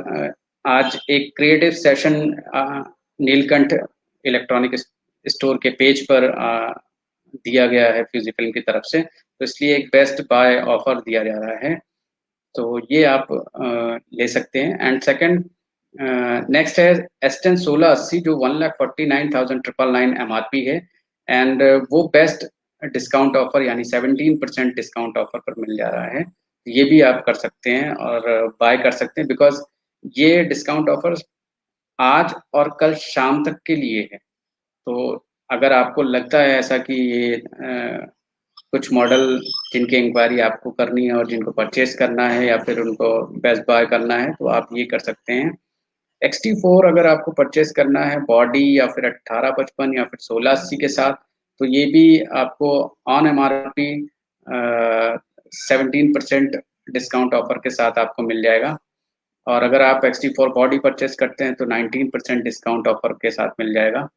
[SPEAKER 1] आज एक creative session Neelkanth electronic store के पेज पर दिया गया है फ्यूजी फिल्म की तरफ से, तो इसलिए एक बेस्ट बाय ऑफर दिया जा रहा है। तो ये आप ले सकते हैं। एंड सेकंड नेक्स्ट है S10 1680 जो 1,49,999 MRP है। एंड वो बेस्ट डिस्काउंट ऑफर यानी 17% डिस्काउंट ऑफर पर मिल जा रहा है। ये भी आप कर सकते हैं और बाय कर सकते हैं, बिकॉज ये डिस्काउंट ऑफर आज और कल शाम तक के लिए है। तो अगर आपको लगता है ऐसा कि ये कुछ मॉडल जिनकी इंक्वायरी आपको करनी है और जिनको परचेज करना है या फिर उनको बेस्ट बाय करना है, तो आप ये कर सकते हैं। XT4 अगर आपको परचेज करना है बॉडी या फिर 1855 या फिर 1680 के साथ, तो ये भी आपको ऑन MRP 17% डिस्काउंट ऑफर के साथ आपको मिल जाएगा। और अगर आप XT4 बॉडी परचेज करते हैं तो 19% डिस्काउंट ऑफर के साथ मिल जाएगा।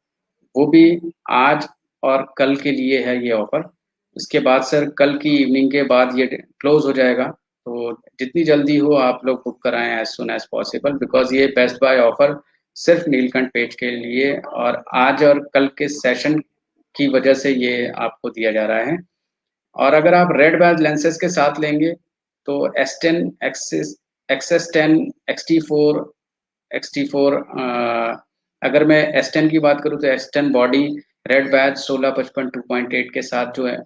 [SPEAKER 1] वो भी आज और कल के लिए है ये ऑफर। इसके बाद सर कल की इवनिंग के बाद ये क्लोज हो जाएगा। तो जितनी जल्दी हो आप लोग बुक कराएं as soon as possible, because ये बेस्ट बाय ऑफर सिर्फ नीलकंठ पेज के लिए और आज और कल के सेशन की वजह से ये आपको दिया जा रहा है। और अगर आप रेड बैज लेंसेज के साथ लेंगे तो S10 XS10 XT4 अगर मैं S10 की बात करूं तो S10 बॉडी रेड बैज 1655 2.8 के साथ जो है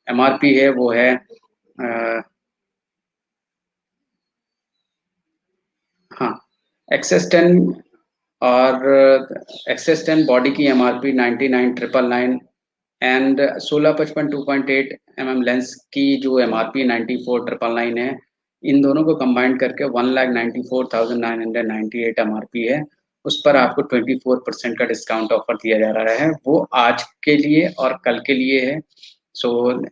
[SPEAKER 1] MRP है वो है हाँ XS10 और XS10 बॉडी की MRP 99,999 एंड 1655 2.8 mm लेंस की जो MRP 94,999 है। इन दोनों को कंबाइंड करके 1,94,998 MRP है। उस पर आपको 24% का डिस्काउंट ऑफर दिया जा रहा है। वो आज के लिए और कल के लिए है। सो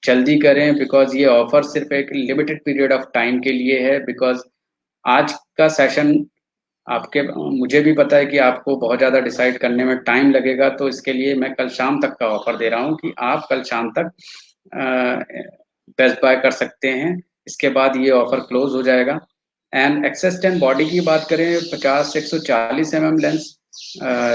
[SPEAKER 1] जल्दी करें, बिकॉज ये ऑफर सिर्फ एक लिमिटेड पीरियड ऑफ टाइम के लिए है। बिकॉज आज का सेशन आपके, मुझे भी पता है कि आपको बहुत ज़्यादा डिसाइड करने में टाइम लगेगा, तो इसके लिए मैं कल शाम तक का ऑफर दे रहा हूँ कि आप कल शाम तक बेस्ट बाय कर सकते हैं। इसके बाद ये ऑफर क्लोज हो जाएगा। एंड एक्सेस 10 बॉडी की बात करें 50-140 mm lens,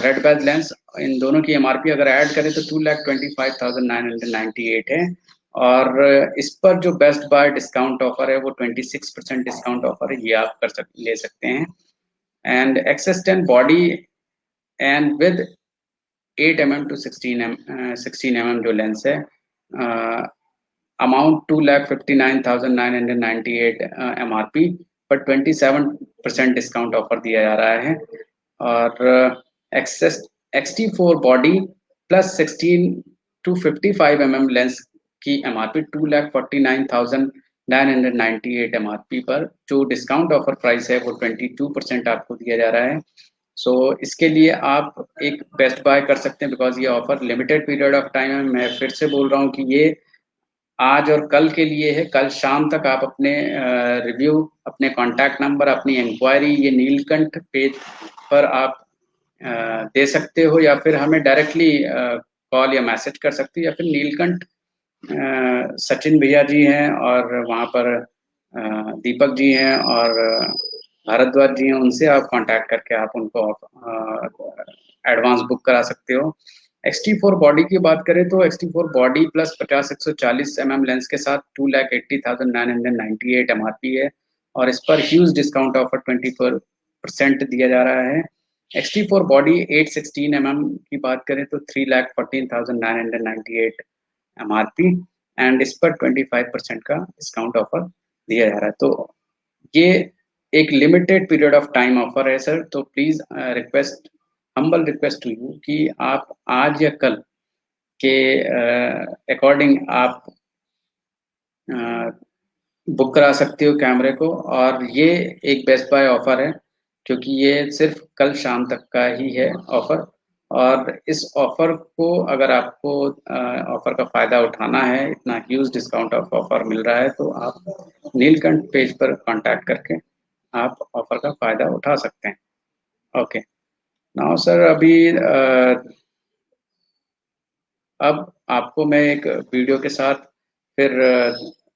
[SPEAKER 1] red badge lens, इन दोनों की एमआरपी अगर ऐड करें तो 2,25,998 है। और इस पर जो बेस्ट बाय डिस्काउंट ऑफर है वो 26% डिस्काउंट ऑफर है, ये आप ले सकते हैं। And X S 10 body and with 8 mm to 16 mm जो लेंस है, अमाउंट 2,59,998 MRP पर 27% डिस्काउंट ऑफर दिया जा रहा है। और X S XT4 body plus 16 to 55 mm lens की एमआरपी 2,49,998 MRP पर जो डिस्काउंट ऑफर प्राइस है वो 22% आपको दिया जा रहा है। सो इसके लिए आप एक बेस्ट बाय कर सकते हैं, बिकॉज ये offer limited period of time है। मैं फिर से बोल रहा हूँ कि ये आज और कल के लिए है। कल शाम तक आप अपने रिव्यू, अपने कॉन्टैक्ट नंबर, अपनी इंक्वायरी ये नीलकंठ पेज पर आप दे सकते हो, या फिर हमें डायरेक्टली कॉल या मैसेज कर सकते हो, या फिर नीलकंठ सचिन भैया जी हैं और वहाँ पर दीपक जी हैं और भारद्वाज जी हैं, उनसे आप कांटेक्ट करके आप उनको एडवांस बुक करा सकते हो। XT4 बॉडी की बात करें तो XT4 body plus 50-140 mm lens के साथ 2,80,998 MRP है, और इस पर ह्यूज डिस्काउंट ऑफर 24% दिया जा रहा है। XT4 बॉडी 816 mm की बात करें तो 3,14,998 MRP एंड इस पर 25% का डिस्काउंट ऑफर दिया जा रहा है। तो ये एक limited period of time offer है सर, तो please request, humble request to you कि आप आज या कल के अकॉर्डिंग आप बुक करा सकते हो कैमरे को। और ये एक बेस्ट बाय ऑफर है, क्योंकि ये सिर्फ कल शाम तक का ही है ऑफर। और इस ऑफर को अगर आपको ऑफर का फायदा उठाना है, इतना ह्यूज डिस्काउंट ऑफ ऑफर मिल रहा है, तो आप नीलकंठ पेज पर कांटेक्ट करके आप ऑफर का फायदा उठा सकते हैं। ओके, नाउ सर अभी अब आपको मैं एक वीडियो के साथ फिर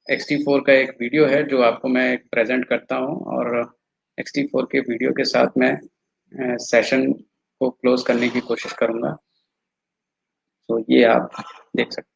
[SPEAKER 1] XT4 का एक वीडियो है जो आपको मैं प्रेजेंट करता हूं, और XT4 के वीडियो के साथ मैं सेशन को क्लोज करने की कोशिश करूंगा। तो ये आप देख सकते हैं।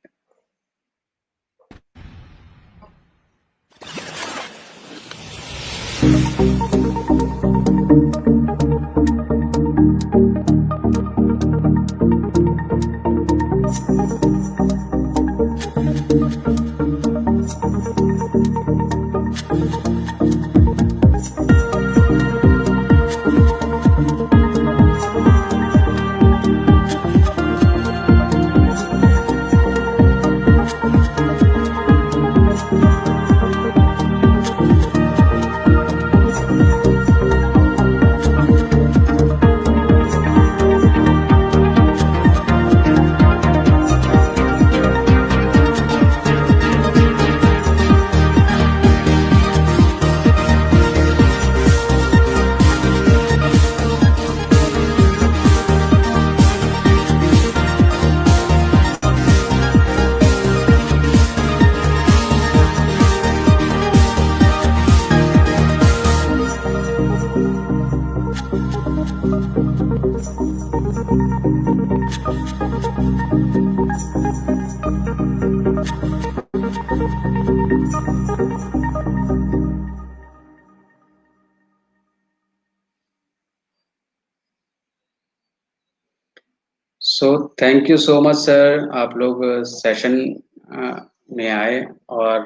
[SPEAKER 1] So thank you so much sir, आप लोग सेशन में आए। और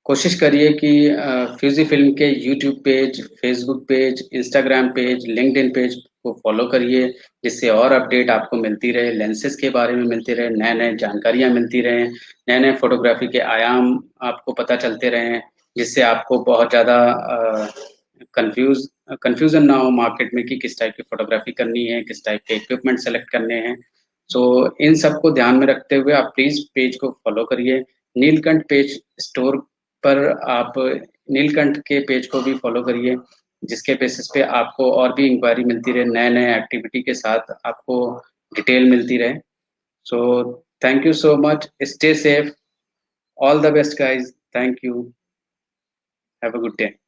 [SPEAKER 1] कोशिश करिए कि फ्यूजी फिल्म के YouTube page, Facebook page, Instagram page, LinkedIn page को फॉलो करिए, जिससे और अपडेट आपको मिलती रहे, लेंसेज के बारे में मिलती रहे, नए नए जानकारियां मिलती रहे, नए नए फोटोग्राफी के आयाम आपको पता चलते रहें, जिससे आपको बहुत ज़्यादा कंफ्यूजन ना हो मार्केट में कि किस टाइप की फोटोग्राफी करनी है, किस टाइप के इक्विपमेंट सेलेक्ट करने हैं। सो इन सबको ध्यान में रखते हुए आप प्लीज पेज को फॉलो करिए। नीलकंठ पेज स्टोर पर आप नीलकंठ के पेज को भी फॉलो करिए, जिसके बेसिस पे आपको और भी इंक्वायरी मिलती रहे, नए नए एक्टिविटी के साथ आपको डिटेल मिलती रहे। So thank you so much, stay safe, all the best guys, thank you, have a good day.